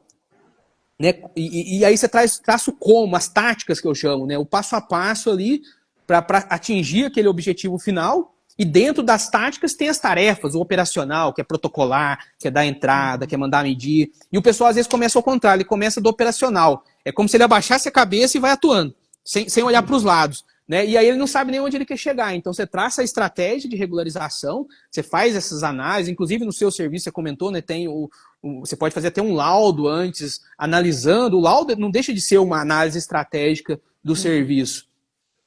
né? E aí você traça o como, as táticas que eu chamo, né? O passo a passo ali para atingir aquele objetivo final. E dentro das táticas tem as tarefas, o operacional, que é protocolar, que é dar entrada, que é mandar medir. E o pessoal às vezes começa ao contrário, ele começa do operacional. É como se ele abaixasse a cabeça e vai atuando, sem olhar para os lados. Né? E aí ele não sabe nem onde ele quer chegar. Então você traça a estratégia de regularização, você faz essas análises, inclusive no seu serviço, você comentou, né, tem você pode fazer até um laudo antes, analisando. O laudo não deixa de ser uma análise estratégica do serviço.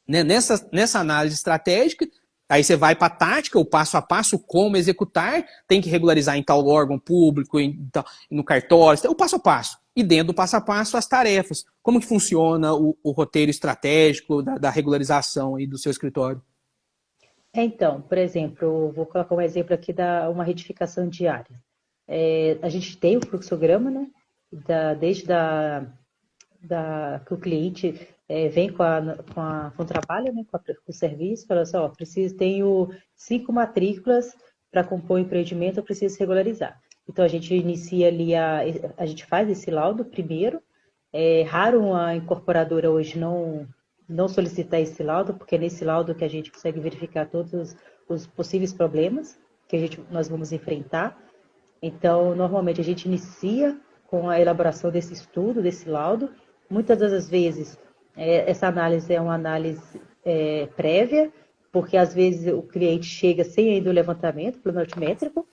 Né? Nessa análise estratégica, aí você vai para a tática, o passo a passo, como executar, tem que regularizar em tal órgão público, no cartório, o passo a passo. E dentro do passo a passo, as tarefas. Como que funciona o roteiro estratégico da regularização aí do seu escritório? Então, por exemplo, eu vou colocar um exemplo aqui da uma retificação diária. A gente tem o fluxograma, né? Desde que o cliente vem com o trabalho, né? Com o serviço, fala assim, ó, tenho 5 matrículas para compor o empreendimento, eu preciso regularizar. Então a gente inicia ali, a gente faz esse laudo primeiro. É raro uma incorporadora hoje não solicitar esse laudo, porque é nesse laudo que a gente consegue verificar todos os possíveis problemas que nós vamos enfrentar. Então, normalmente a gente inicia com a elaboração desse estudo, desse laudo. Muitas das vezes, essa análise é uma análise prévia, porque às vezes o cliente chega sem ainda o levantamento planométrico,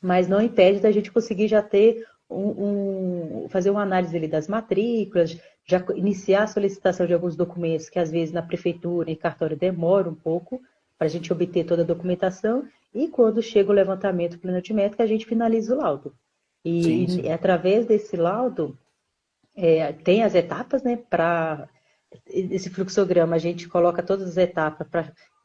mas não impede da gente conseguir já ter fazer uma análise ali das matrículas, já iniciar a solicitação de alguns documentos que às vezes na prefeitura e cartório demora um pouco para a gente obter toda a documentação, e quando chega o levantamento planimétrico, a gente finaliza o laudo. Sim, E sim. através desse laudo, tem as etapas, né? Para esse fluxograma, a gente coloca todas as etapas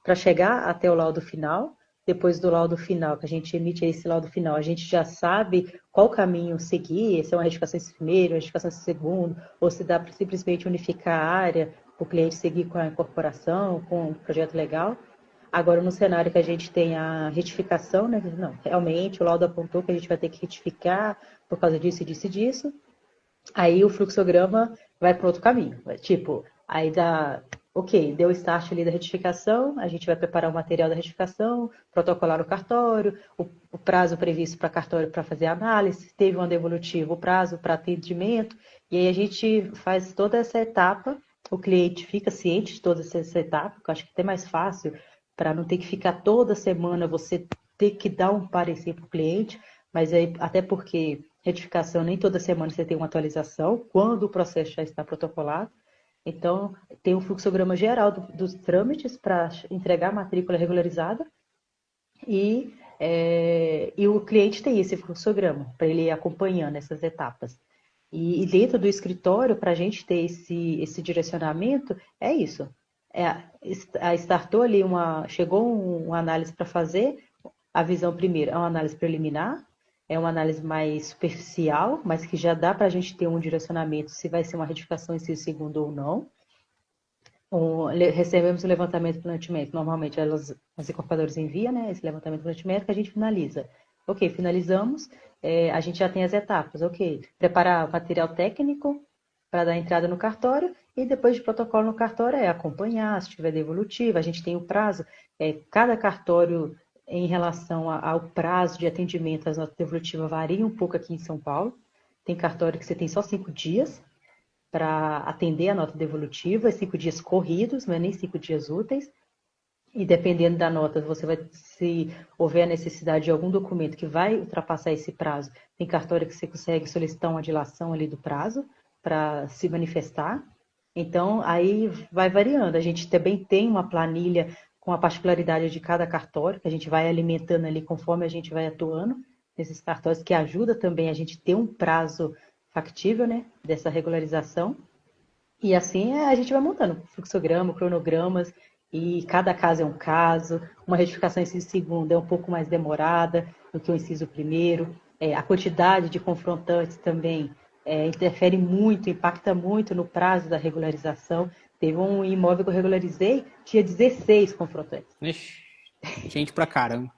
para chegar até o laudo final. depois do laudo final, que a gente emite esse laudo final, a gente já sabe qual caminho seguir, se é uma retificação esse primeiro, uma retificação esse segundo, ou se dá para simplesmente unificar a área, o cliente seguir com a incorporação, com o projeto legal. Agora, no cenário que a gente tem a retificação, né? Não, realmente o laudo apontou que a gente vai ter que retificar por causa disso e disso e disso. Aí o fluxograma vai para outro caminho. Tipo, aí dá, ok, deu o start ali da retificação, a gente vai preparar o material da retificação, protocolar no cartório, o prazo previsto para cartório para fazer a análise, teve uma devolutiva, o prazo para atendimento, e aí a gente faz toda essa etapa, o cliente fica ciente de toda essa etapa, que eu acho que é até mais fácil, para não ter que ficar toda semana você ter que dar um parecer para o cliente, mas aí, até porque retificação nem toda semana você tem uma atualização, quando o processo já está protocolado. Então, tem um fluxograma geral dos trâmites para entregar a matrícula regularizada e o cliente tem esse fluxograma para ele ir acompanhando essas etapas. E dentro do escritório, para a gente ter esse direcionamento, é isso. Startou ali chegou uma análise para fazer, a visão primeiro é uma análise preliminar, é uma análise mais superficial, mas que já dá para a gente ter um direcionamento se vai ser uma retificação em si segundo ou não. Recebemos o levantamento planimétrico, normalmente as incorporadoras enviam, né, esse levantamento planimétrico, a gente finaliza. Ok, finalizamos, a gente já tem as etapas, ok, preparar o material técnico para dar entrada no cartório, e depois de protocolo no cartório é acompanhar, se tiver devolutiva, a gente tem o prazo, cada cartório em relação ao prazo de atendimento, as notas devolutivas variam um pouco aqui em São Paulo. Tem cartório que você tem só 5 dias para atender a nota devolutiva, 5 dias corridos, não é nem 5 dias úteis. E dependendo da nota, se houver a necessidade de algum documento que vai ultrapassar esse prazo, tem cartório que você consegue solicitar uma dilação ali do prazo para se manifestar. Então, aí vai variando. A gente também tem uma planilha com a particularidade de cada cartório, que a gente vai alimentando ali conforme a gente vai atuando nesses cartórios, que ajuda também a gente ter um prazo factível, né, dessa regularização. E assim a gente vai montando fluxograma, cronogramas, e cada caso é um caso. Uma retificação em inciso segundo é um pouco mais demorada do que o inciso primeiro. A quantidade de confrontantes também interfere muito, impacta muito no prazo da regularização. Teve um imóvel que eu regularizei, tinha 16 confrontantes. Ixi, gente pra caramba.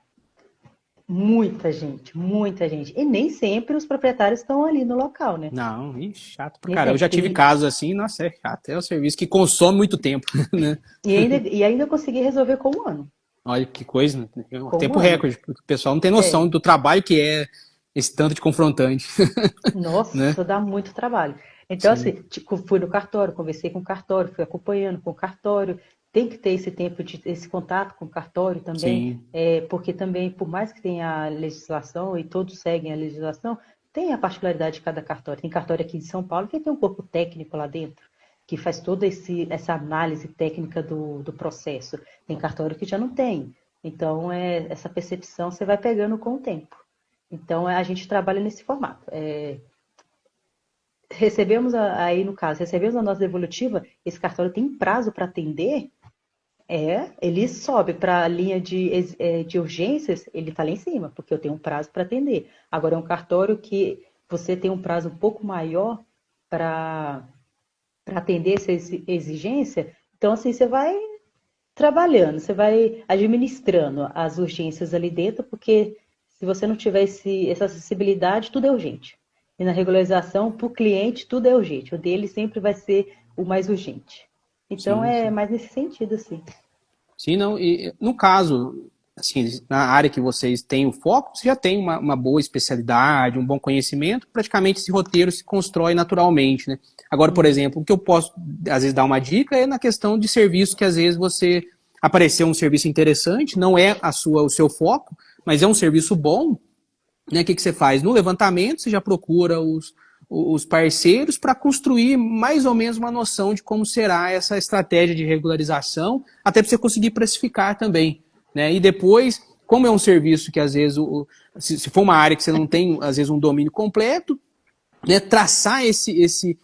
Muita gente, muita gente. E nem sempre os proprietários estão ali no local, né? Não, chato pra Nem caramba. Eu já sempre. tive casos assim, nossa, é chato. É um serviço que consome muito tempo, né? E ainda consegui resolver com 1 ano. Olha que coisa, né? É um Com tempo 1 ano. recorde, porque o pessoal não tem noção do trabalho que é esse tanto de confrontante. Nossa, né? dá muito trabalho. Então, Sim. assim, tipo, fui no cartório, conversei com o cartório, fui acompanhando com o cartório. Tem que ter esse tempo, esse contato com o cartório também, Sim. porque também, por mais que tenha a legislação e todos seguem a legislação, tem a particularidade de cada cartório. Tem cartório aqui de São Paulo que tem um corpo técnico lá dentro, que faz toda essa análise técnica do processo. Tem cartório que já não tem. Então, essa percepção você vai pegando com o tempo. Então, a gente trabalha nesse formato. Recebemos recebemos a nota devolutiva, esse cartório tem prazo para atender, ele sobe para a linha de urgências, ele está lá em cima, porque eu tenho um prazo para atender. Agora, é um cartório que você tem um prazo um pouco maior para atender essa exigência, então, assim, você vai trabalhando, você vai administrando as urgências ali dentro, porque se você não tiver essa acessibilidade, tudo é urgente. E na regularização, para o cliente, tudo é urgente. O dele sempre vai ser o mais urgente. Então, Sim. mais nesse sentido, assim. Sim, não. E no caso, assim, na área que vocês têm o foco, você já tem uma boa especialidade, um bom conhecimento, praticamente esse roteiro se constrói naturalmente, né? Agora, por exemplo, o que eu posso, às vezes, dar uma dica é na questão de serviço, que às vezes você apareceu um serviço interessante, não é o seu foco, mas é um serviço bom, né? O que você faz? No levantamento, você já procura os parceiros para construir mais ou menos uma noção de como será essa estratégia de regularização, até para você conseguir precificar também, né? E depois, como é um serviço que às vezes, se for uma área que você não tem, às vezes, um domínio completo, né, traçar esse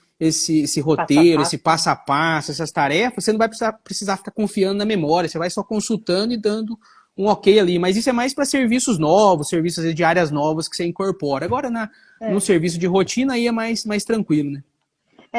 roteiro, esse passo a passo, essas tarefas, você não vai precisar ficar confiando na memória, você vai só consultando e dando um ok ali, mas isso é mais para serviços novos, serviços de áreas novas que você incorpora. Agora, no serviço de rotina, aí é mais tranquilo, né?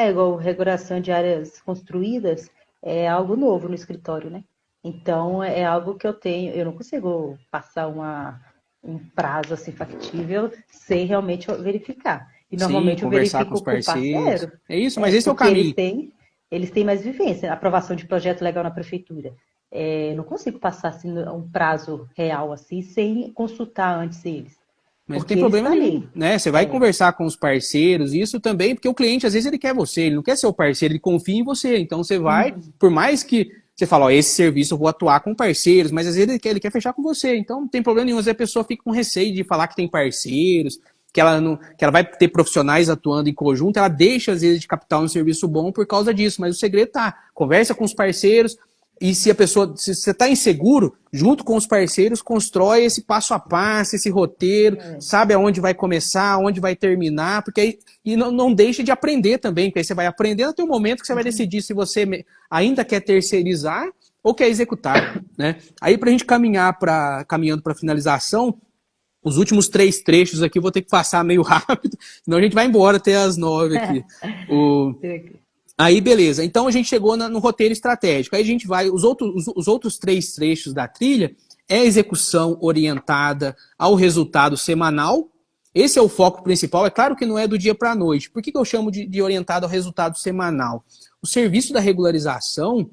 Igual regulação de áreas construídas, é algo novo no escritório, né? Então, é algo que eu não consigo passar um prazo assim factível sem realmente verificar. E normalmente eu conversar verifico com os com o parceiros. parceiro, É isso, mas esse é o porque caminho. eles têm mais vivência, aprovação de projeto legal na prefeitura. Não consigo passar assim, um prazo real assim sem consultar antes eles. Mas não Porque tem ele problema está nenhum, ali. né? Você vai conversar com os parceiros, isso também, porque o cliente, às vezes, ele quer você, ele não quer ser o parceiro, ele confia em você. Então, você vai, por mais que você fala, ó, esse serviço eu vou atuar com parceiros, mas às vezes ele quer fechar com você. Então, não tem problema nenhum. Às vezes a pessoa fica com receio de falar que tem parceiros, que ela vai ter profissionais atuando em conjunto, ela deixa, às vezes, de captar um serviço bom por causa disso. Mas o segredo tá, conversa com os parceiros, e se você está inseguro, junto com os parceiros, constrói esse passo a passo, esse roteiro, sabe aonde vai começar, aonde vai terminar, porque aí, e não deixe de aprender também, porque aí você vai aprendendo até o momento que você vai decidir se você ainda quer terceirizar ou quer executar, né? Aí para a gente caminhando para a finalização, os últimos 3 trechos aqui eu vou ter que passar meio rápido, senão a gente vai embora até as 9 aqui. Aí, beleza. Então, a gente chegou no roteiro estratégico. Aí a gente vai... Os outros 3 trechos da trilha é a execução orientada ao resultado semanal. Esse é o foco principal. É claro que não é do dia para a noite. Por que eu chamo de orientado ao resultado semanal? O serviço da regularização,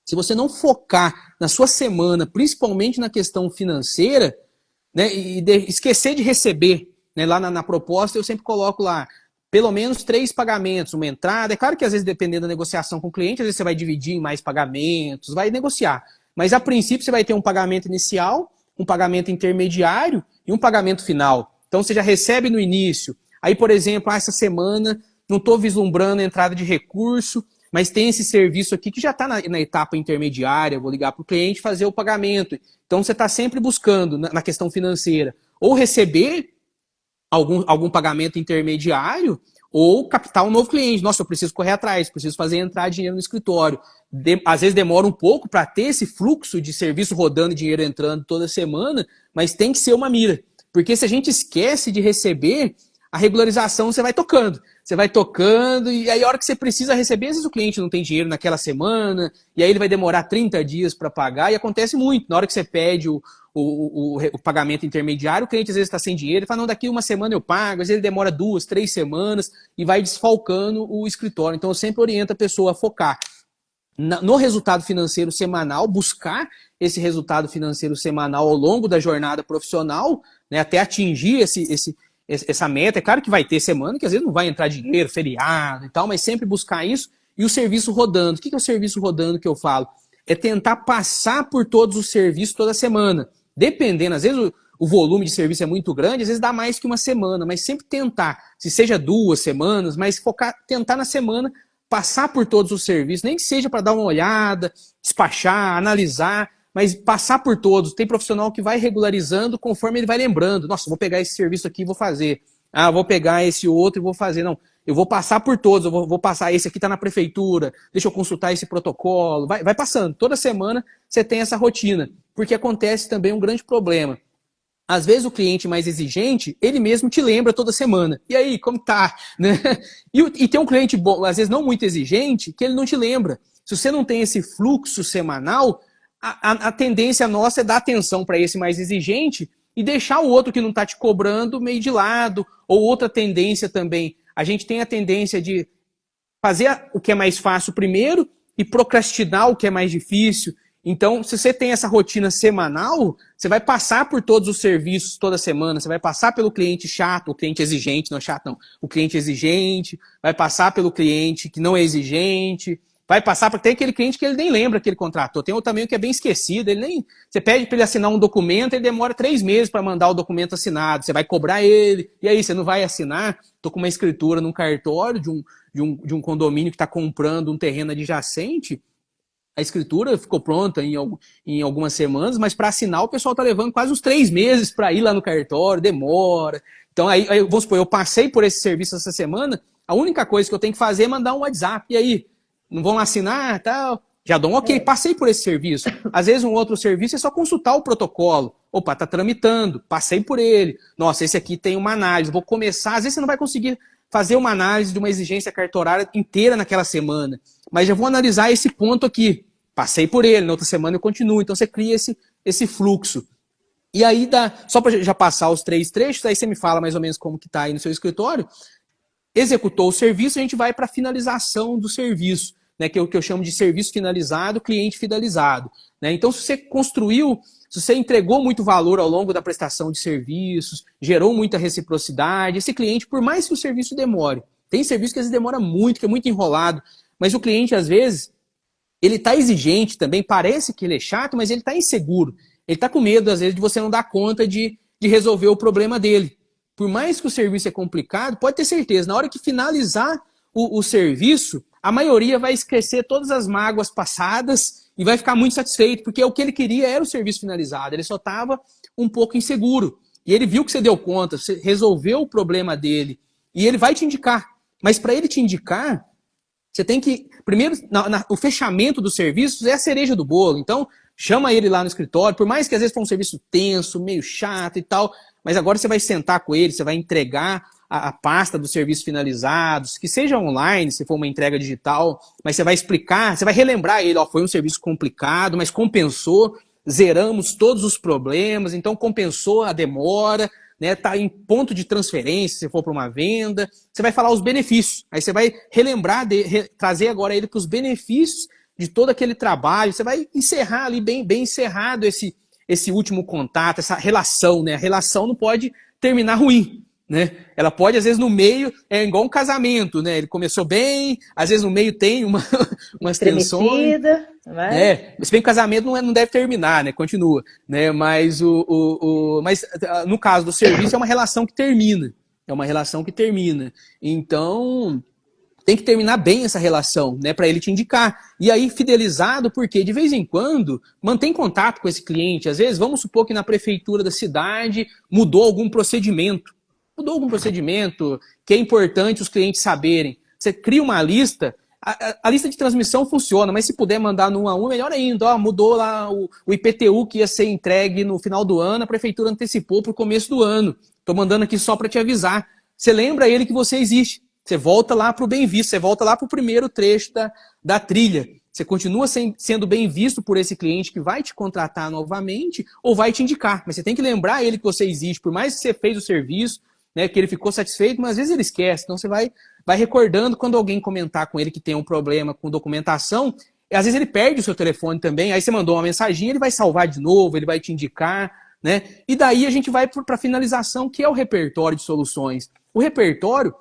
se você não focar na sua semana, principalmente na questão financeira, né, e esquecer de receber, né, lá na proposta, eu sempre coloco lá pelo menos 3 pagamentos, uma entrada. É claro que às vezes, dependendo da negociação com o cliente, às vezes você vai dividir em mais pagamentos, vai negociar. Mas a princípio você vai ter um pagamento inicial, um pagamento intermediário e um pagamento final. Então você já recebe no início. Aí, por exemplo, essa semana não estou vislumbrando a entrada de recurso, mas tem esse serviço aqui que já está na etapa intermediária, vou ligar para o cliente fazer o pagamento. Então você está sempre buscando, na questão financeira, ou receber algum pagamento intermediário ou captar um novo cliente. Nossa, eu preciso correr atrás, preciso fazer entrar dinheiro no escritório. Às vezes demora um pouco para ter esse fluxo de serviço rodando e dinheiro entrando toda semana, mas tem que ser uma mira. Porque se a gente esquece de receber, a regularização você vai tocando. Você vai tocando e aí a hora que você precisa receber, às vezes o cliente não tem dinheiro naquela semana, e aí ele vai demorar 30 dias para pagar, e acontece muito. Na hora que você pede o pagamento intermediário, o cliente às vezes está sem dinheiro, ele fala, não, daqui uma semana eu pago, às vezes ele demora 2, 3 semanas e vai desfalcando o escritório. Então eu sempre oriento a pessoa a focar no resultado financeiro semanal, buscar esse resultado financeiro semanal ao longo da jornada profissional, né, até atingir essa meta. É claro que vai ter semana que às vezes não vai entrar dinheiro, feriado e tal, mas sempre buscar isso. E o serviço rodando. O que é o serviço rodando que eu falo? É tentar passar por todos os serviços toda semana. Dependendo, às vezes o volume de serviço é muito grande, às vezes dá mais que uma semana, mas sempre tentar, se seja 2 semanas, mas focar, tentar na semana, passar por todos os serviços, nem que seja para dar uma olhada, despachar, analisar, mas passar por todos. Tem profissional que vai regularizando conforme ele vai lembrando. Nossa, vou pegar esse serviço aqui e vou fazer. Ah, vou pegar esse outro e vou fazer. Não, eu vou passar por todos. Eu vou passar, esse aqui está na prefeitura, deixa eu consultar esse protocolo. Vai passando. Toda semana você tem essa rotina. Porque acontece também um grande problema. Às vezes o cliente mais exigente, ele mesmo te lembra toda semana. E aí, como tá? Né? E tem um cliente bom, às vezes não muito exigente, que ele não te lembra. Se você não tem esse fluxo semanal, a tendência nossa é dar atenção para esse mais exigente e deixar o outro que não está te cobrando meio de lado. Ou outra tendência também, a gente tem a tendência de fazer o que é mais fácil primeiro e procrastinar o que é mais difícil. Então, se você tem essa rotina semanal, você vai passar por todos os serviços toda semana, você vai passar pelo cliente chato, o cliente exigente, não é chato não, o cliente exigente, vai passar pelo cliente que não é exigente, vai passar porque tem aquele cliente que ele nem lembra que ele contratou, tem outro também que é bem esquecido, você pede para ele assinar um documento, ele demora 3 meses para mandar o documento assinado, você vai cobrar ele, e aí você não vai assinar? Estou com uma escritura num cartório de um condomínio que está comprando um terreno adjacente. A escritura ficou pronta em algumas semanas, mas para assinar o pessoal está levando quase uns 3 meses para ir lá no cartório, demora. Então, aí, vamos supor, eu passei por esse serviço essa semana, a única coisa que eu tenho que fazer é mandar um WhatsApp. E aí, não vão assinar? Tal? Já dou um ok, passei por esse serviço. Às vezes um outro serviço é só consultar o protocolo. Opa, tá tramitando, passei por ele. Nossa, esse aqui tem uma análise, vou começar. Às vezes você não vai conseguir fazer uma análise de uma exigência cartorária inteira naquela semana, mas já vou analisar esse ponto aqui. Passei por ele, na outra semana eu continuo. Então você cria esse fluxo. E aí, só para já passar os 3 trechos, aí você me fala mais ou menos como que está aí no seu escritório. Executou o serviço, a gente vai para a finalização do serviço, né, que é o que eu chamo de serviço finalizado, cliente fidelizado. Né? Então, se você construiu, se você entregou muito valor ao longo da prestação de serviços, gerou muita reciprocidade, esse cliente, por mais que o serviço demore, tem serviço que às vezes demora muito, que é muito enrolado, mas o cliente, às vezes, ele está exigente também, parece que ele é chato, mas ele está inseguro. Ele está com medo, às vezes, de você não dar conta de resolver o problema dele. Por mais que o serviço é complicado, pode ter certeza, na hora que finalizar o serviço, a maioria vai esquecer todas as mágoas passadas e vai ficar muito satisfeito, porque o que ele queria era o serviço finalizado, ele só estava um pouco inseguro. E ele viu que você deu conta, você resolveu o problema dele, e ele vai te indicar. Mas para ele te indicar, você tem que... Primeiro, o fechamento dos serviços é a cereja do bolo. Então, chama ele lá no escritório, por mais que às vezes for um serviço tenso, meio chato e tal, mas agora você vai sentar com ele, você vai entregar a pasta dos serviços finalizados, que seja online, se for uma entrega digital, mas você vai explicar, você vai relembrar ele, ó, foi um serviço complicado, mas compensou, zeramos todos os problemas, então compensou a demora, né, tá em ponto de transferência, se for para uma venda, você vai falar os benefícios, aí você vai relembrar, trazer agora ele para os benefícios de todo aquele trabalho, você vai encerrar ali bem encerrado esse último contato, essa relação, né? A relação não pode terminar ruim, né? Ela pode, às vezes, no meio, é igual um casamento, né? Ele começou bem, às vezes no meio tem umas tensões. Se bem que o casamento não deve terminar, né? Continua, né? Mas, mas no caso do serviço é uma relação que termina. É uma relação que termina. Então... tem que terminar bem essa relação, né, para ele te indicar. E aí, fidelizado, porque de vez em quando, mantém contato com esse cliente. Às vezes, vamos supor que na prefeitura da cidade mudou algum procedimento. Mudou algum procedimento que é importante os clientes saberem. Você cria uma lista, a lista de transmissão funciona, mas se puder mandar no 1 a 1, melhor ainda. Ó, mudou lá o IPTU que ia ser entregue no final do ano, a prefeitura antecipou para o começo do ano. Estou mandando aqui só para te avisar. Você lembra ele que você existe. Você volta lá para o bem visto, você volta lá para o primeiro trecho da trilha. Você continua sendo bem visto por esse cliente que vai te contratar novamente ou vai te indicar. Mas você tem que lembrar ele que você existe, por mais que você fez o serviço, né, que ele ficou satisfeito, mas às vezes ele esquece. Então você vai recordando quando alguém comentar com ele que tem um problema com documentação. E às vezes ele perde o seu telefone também, aí você mandou uma mensagem, ele vai salvar de novo, ele vai te indicar, né? E daí a gente vai para a finalização, que é o repertório de soluções. O repertório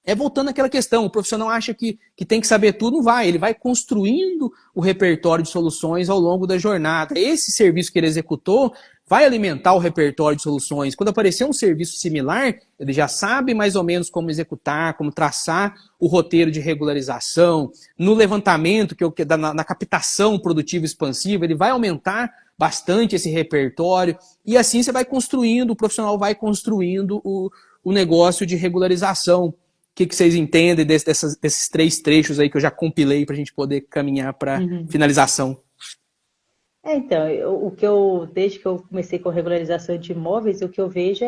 é voltando àquela questão, o profissional acha que tem que saber tudo, não vai. Ele vai construindo o repertório de soluções ao longo da jornada. Esse serviço que ele executou vai alimentar o repertório de soluções. Quando aparecer um serviço similar, ele já sabe mais ou menos como executar, como traçar o roteiro de regularização. No levantamento, na captação produtiva expansiva, ele vai aumentar bastante esse repertório. E assim você vai construindo, o profissional vai construindo o negócio de regularização. O que vocês entendem desses 3 trechos aí que eu já compilei para a gente poder caminhar para finalização? Então, desde que eu comecei com regularização de imóveis, o que eu vejo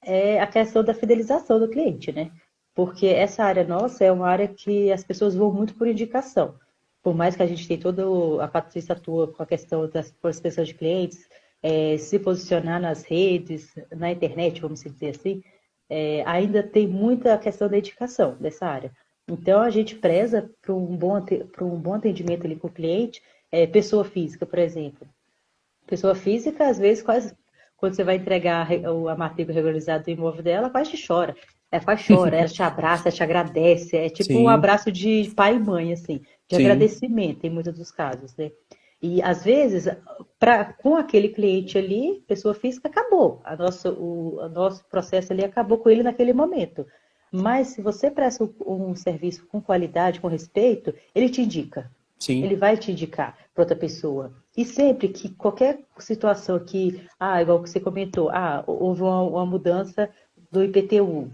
é a questão da fidelização do cliente, né? Porque essa área nossa é uma área que as pessoas vão muito por indicação. Por mais que a gente tenha a Patrícia atua com a questão das prospecção de clientes, se posicionar nas redes, na internet, vamos dizer assim, ainda tem muita questão da indicação dessa área. Então, a gente preza para um bom atendimento ali com o cliente, pessoa física, por exemplo. Pessoa física, às vezes, quando você vai entregar a matrícula regularizada do imóvel dela, quase chora. Quase chora, ela te abraça, ela te agradece. É tipo um abraço de pai e mãe, assim, de agradecimento, em muitos dos casos, né? E, às vezes, com aquele cliente ali, pessoa física, acabou. O nosso processo ali acabou com ele naquele momento. Mas, se você presta um serviço com qualidade, com respeito, ele te indica. Sim. Ele vai te indicar para outra pessoa. E sempre que qualquer situação que, igual que você comentou, houve uma mudança do IPTU.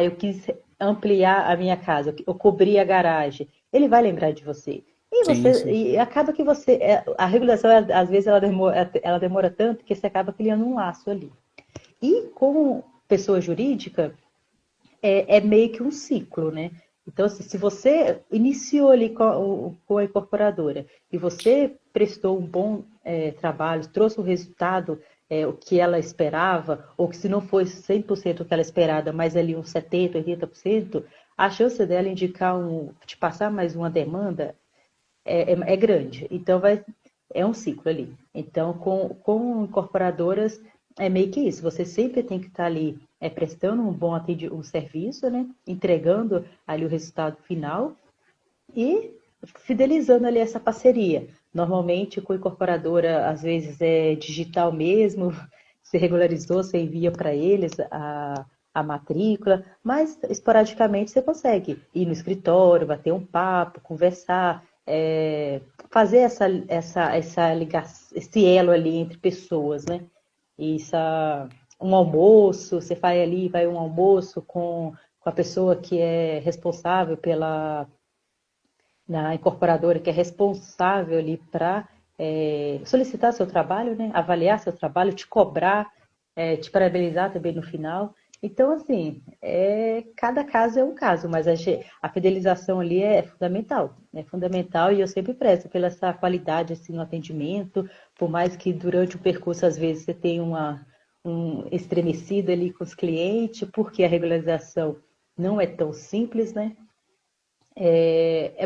Eu quis ampliar a minha casa, eu cobri a garagem. Ele vai lembrar de você. Sim, sim. E acaba que a regulação, às vezes, ela demora tanto que você acaba criando um laço ali. E com pessoa jurídica, é meio que um ciclo, né? Então, se você iniciou ali com a incorporadora e você prestou um bom trabalho, trouxe o resultado o que ela esperava, ou que se não foi 100% o que ela esperava, mas ali uns 70%, 80%, a chance dela indicar te passar mais uma demanda é grande. Então, é um ciclo ali. Então, com incorporadoras, é meio que isso. Você sempre tem que estar ali prestando um serviço, né? Entregando ali o resultado final e fidelizando ali essa parceria. Normalmente, com incorporadora, às vezes é digital mesmo, se regularizou, você envia para eles a matrícula, mas esporadicamente você consegue ir no escritório, bater um papo, conversar, fazer essa ligação, esse elo ali entre pessoas, né? Um almoço, você vai um almoço com a pessoa que é responsável na incorporadora, que é responsável ali para solicitar seu trabalho, né? Avaliar seu trabalho, te cobrar, te parabenizar também no final. Então, assim, cada caso é um caso, mas a fidelização ali é fundamental e eu sempre prezo pela essa qualidade assim, no atendimento, por mais que durante o percurso, às vezes, você tenha um estremecido ali com os clientes, porque a regularização não é tão simples, né?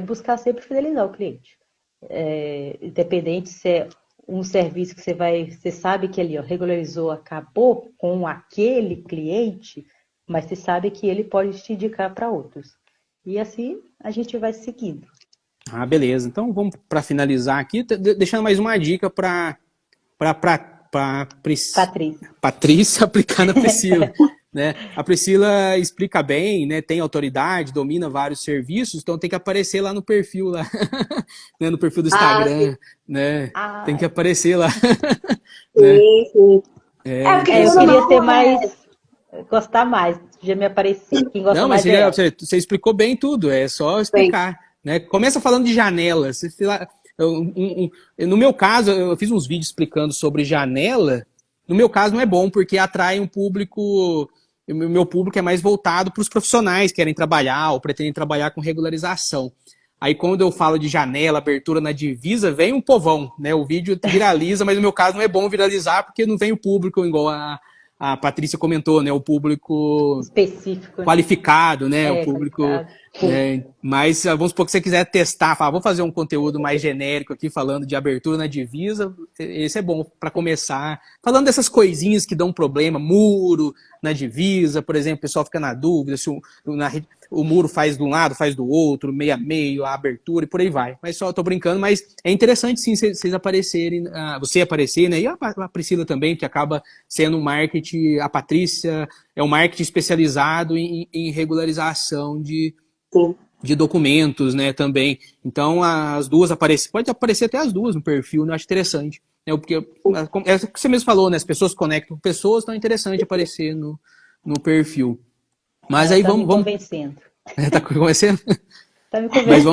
Buscar sempre fidelizar o cliente. Independente se é um serviço que você sabe que ali regularizou, acabou com aquele cliente, mas você sabe que ele pode te indicar para outros. E assim a gente vai seguindo. Ah, beleza. Então vamos para finalizar aqui, deixando mais uma dica para Patrícia aplicar na Priscila. Né? A Priscila explica bem, né? Tem autoridade, domina vários serviços, então tem que aparecer lá no perfil, lá, né? No perfil do Instagram, né? Tem que aparecer lá. Né? Sim. Porque eu queria ter mais, gostar mais, já me aparecer. Quem gosta mais você explicou bem tudo, é só explicar. Né? Começa falando de janela. No meu caso, eu fiz uns vídeos explicando sobre janela. No meu caso não é bom, porque atrai um público... O meu público é mais voltado para os profissionais que querem trabalhar ou pretendem trabalhar com regularização. Aí quando eu falo de janela, abertura na divisa, vem um povão, né? O vídeo viraliza, mas no meu caso não é bom viralizar porque não vem o público, igual a Patrícia comentou, né? O público específico, qualificado, né? O público... Né? Mas vamos supor que você quiser testar, vou fazer um conteúdo mais genérico aqui, falando de abertura na divisa, esse é bom para começar. Falando dessas coisinhas que dão problema, muro na divisa, por exemplo, o pessoal fica na dúvida se o muro faz de um lado, faz do outro, meio a meio, a abertura e por aí vai. Mas só tô brincando, mas é interessante sim vocês aparecerem, você aparecer, né? E a Priscila também, que acaba sendo um marketing, a Patrícia é um marketing especializado em regularização de documentos, né, também. Então, as duas pode aparecer até as duas no perfil, eu acho interessante. Né, porque é o que você mesmo falou, né, as pessoas conectam com pessoas, então é interessante aparecer no perfil. Mas aí vamos... convencendo. Tá convencendo? Tá me convencendo. Mas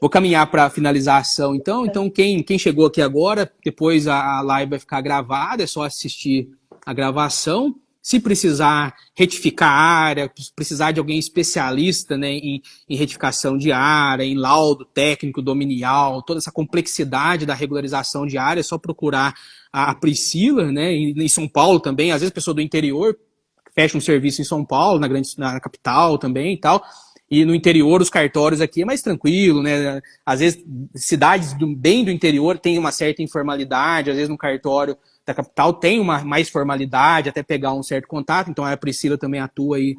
vou caminhar para a finalização, então. Então, quem chegou aqui agora, depois a live vai ficar gravada, é só assistir a gravação. Se precisar retificar a área, precisar de alguém especialista, né, em retificação de área, em laudo técnico dominial, toda essa complexidade da regularização de área, é só procurar a Priscila, né, em São Paulo também. Às vezes a pessoa do interior fecha um serviço em São Paulo, na capital também e tal. E no interior, os cartórios aqui é mais tranquilo, né? Às vezes, cidades bem do interior tem uma certa informalidade, às vezes no cartório da capital tem uma mais formalidade, até pegar um certo contato. Então a Priscila também atua aí,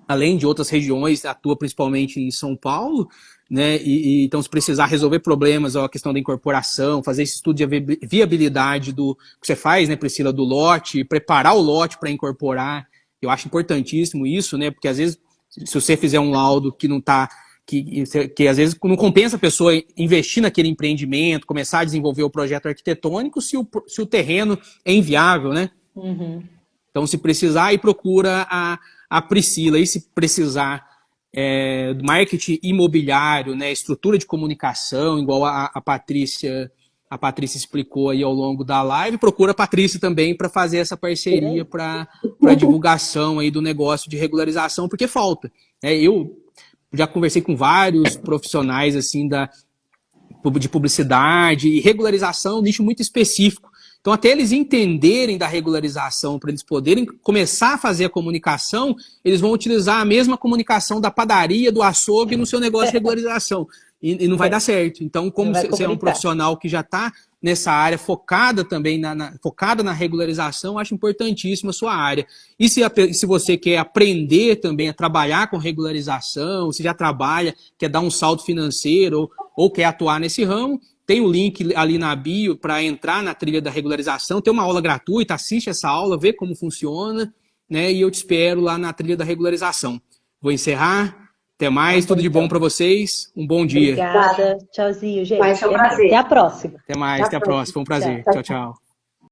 além de outras regiões, atua principalmente em São Paulo, né? Então, se precisar resolver problemas, a questão da incorporação, fazer esse estudo de viabilidade do que você faz, né, Priscila, do lote, preparar o lote para incorporar, eu acho importantíssimo isso, né? Porque às vezes, se você fizer um laudo que não está... Que às vezes não compensa a pessoa investir naquele empreendimento, começar a desenvolver o projeto arquitetônico se o terreno é inviável, né? Uhum. Então, se precisar, aí procura a Priscila. E se precisar marketing imobiliário, né, estrutura de comunicação, igual a Patrícia explicou aí ao longo da live, procura a Patrícia também para fazer essa parceria para a divulgação aí do negócio de regularização, porque falta. Eu já conversei com vários profissionais assim de publicidade e regularização, um nicho muito específico. Então, até eles entenderem da regularização, para eles poderem começar a fazer a comunicação, eles vão utilizar a mesma comunicação da padaria, do açougue no seu negócio de regularização. E não vai dar certo. Então, como você é um profissional que já está nessa área, focada também focada na regularização, acho importantíssima a sua área. E se você quer aprender também a trabalhar com regularização, se já trabalha, quer dar um salto financeiro ou quer atuar nesse ramo, tem o link ali na bio para entrar na trilha da regularização. Tem uma aula gratuita, assiste essa aula, vê como funciona, né? E eu te espero lá na trilha da regularização. Vou encerrar. Até mais, tudo de bom para vocês. Um bom dia. Obrigada. Tchauzinho, gente. Foi um prazer. Até a próxima. Até mais, até a próxima. Foi um prazer. Tchau, tchau.